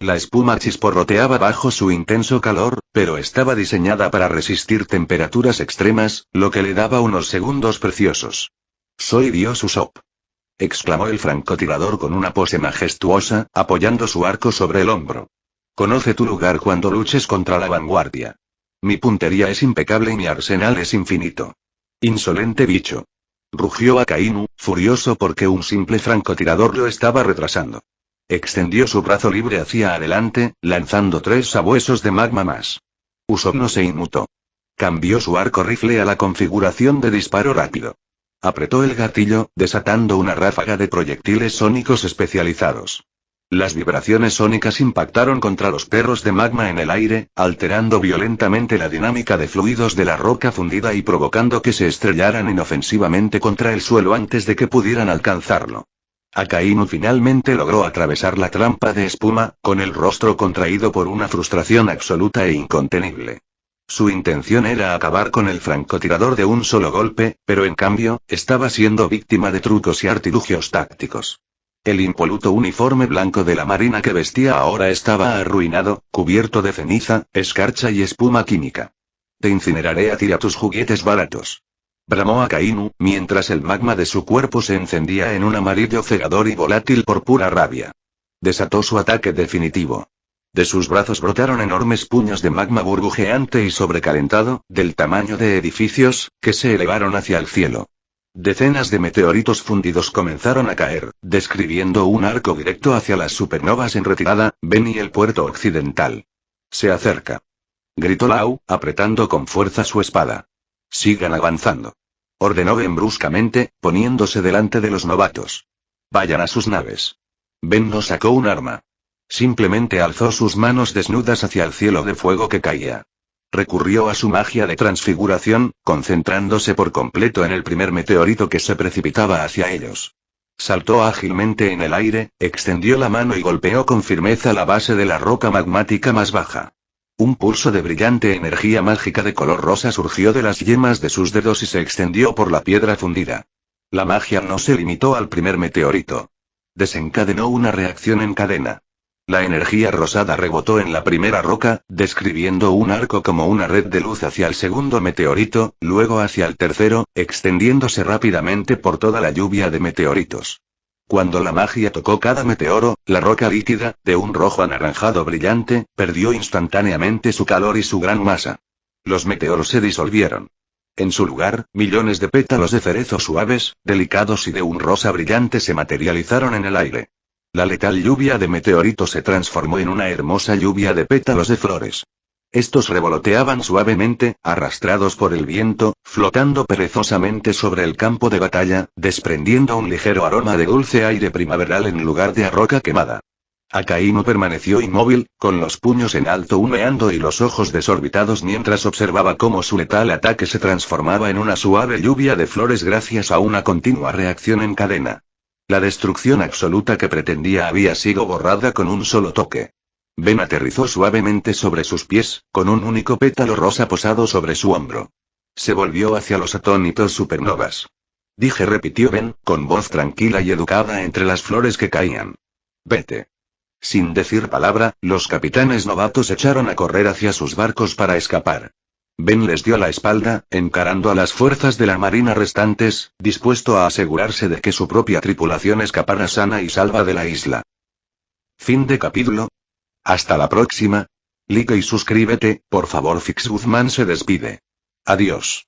La espuma chisporroteaba bajo su intenso calor, pero estaba diseñada para resistir temperaturas extremas, lo que le daba unos segundos preciosos. Soy Dios Usopp. Exclamó el francotirador con una pose majestuosa, apoyando su arco sobre el hombro. Conoce tu lugar cuando luches contra la vanguardia. Mi puntería es impecable y mi arsenal es infinito. Insolente bicho. Rugió Akainu, furioso porque un simple francotirador lo estaba retrasando. Extendió su brazo libre hacia adelante, lanzando 3 sabuesos de magma más. Usopp no se inmutó. Cambió su arco rifle a la configuración de disparo rápido. Apretó el gatillo, desatando una ráfaga de proyectiles sónicos especializados. Las vibraciones sónicas impactaron contra los perros de magma en el aire, alterando violentamente la dinámica de fluidos de la roca fundida y provocando que se estrellaran inofensivamente contra el suelo antes de que pudieran alcanzarlo. Akainu finalmente logró atravesar la trampa de espuma, con el rostro contraído por una frustración absoluta e incontenible. Su intención era acabar con el francotirador de un solo golpe, pero en cambio, estaba siendo víctima de trucos y artilugios tácticos. El impoluto uniforme blanco de la marina que vestía ahora estaba arruinado, cubierto de ceniza, escarcha y espuma química. Te incineraré a ti y a tus juguetes baratos. Bramó Akainu, mientras el magma de su cuerpo se encendía en un amarillo cegador y volátil por pura rabia. Desató su ataque definitivo. De sus brazos brotaron enormes puños de magma burbujeante y sobrecalentado, del tamaño de edificios, que se elevaron hacia el cielo. Decenas de meteoritos fundidos comenzaron a caer, describiendo un arco directo hacia las supernovas en retirada, Ben y el puerto occidental. Se acerca. Gritó Lau, apretando con fuerza su espada. Sigan avanzando. Ordenó Ben bruscamente, poniéndose delante de los novatos. Vayan a sus naves. Ben no sacó un arma. Simplemente alzó sus manos desnudas hacia el cielo de fuego que caía. Recurrió a su magia de transfiguración, concentrándose por completo en el primer meteorito que se precipitaba hacia ellos. Saltó ágilmente en el aire, extendió la mano y golpeó con firmeza la base de la roca magmática más baja. Un pulso de brillante energía mágica de color rosa surgió de las yemas de sus dedos y se extendió por la piedra fundida. La magia no se limitó al primer meteorito. Desencadenó una reacción en cadena. La energía rosada rebotó en la primera roca, describiendo un arco como una red de luz hacia el segundo meteorito, luego hacia el tercero, extendiéndose rápidamente por toda la lluvia de meteoritos. Cuando la magia tocó cada meteoro, la roca líquida, de un rojo anaranjado brillante, perdió instantáneamente su calor y su gran masa. Los meteoros se disolvieron. En su lugar, millones de pétalos de cerezo suaves, delicados y de un rosa brillante se materializaron en el aire. La letal lluvia de meteoritos se transformó en una hermosa lluvia de pétalos de flores. Estos revoloteaban suavemente, arrastrados por el viento, flotando perezosamente sobre el campo de batalla, desprendiendo un ligero aroma de dulce aire primaveral en lugar de a roca quemada. Akainu permaneció inmóvil, con los puños en alto humeando y los ojos desorbitados mientras observaba cómo su letal ataque se transformaba en una suave lluvia de flores gracias a una continua reacción en cadena. La destrucción absoluta que pretendía había sido borrada con un solo toque. Ben aterrizó suavemente sobre sus pies, con un único pétalo rosa posado sobre su hombro. Se volvió hacia los atónitos supernovas. Repitió Ben, con voz tranquila y educada entre las flores que caían. Vete. Sin decir palabra, los capitanes novatos echaron a correr hacia sus barcos para escapar. Ben les dio la espalda, encarando a las fuerzas de la marina restantes, dispuesto a asegurarse de que su propia tripulación escapara sana y salva de la isla. Fin de capítulo. Hasta la próxima. Like y suscríbete, por favor. Fix Guzmán se despide. Adiós.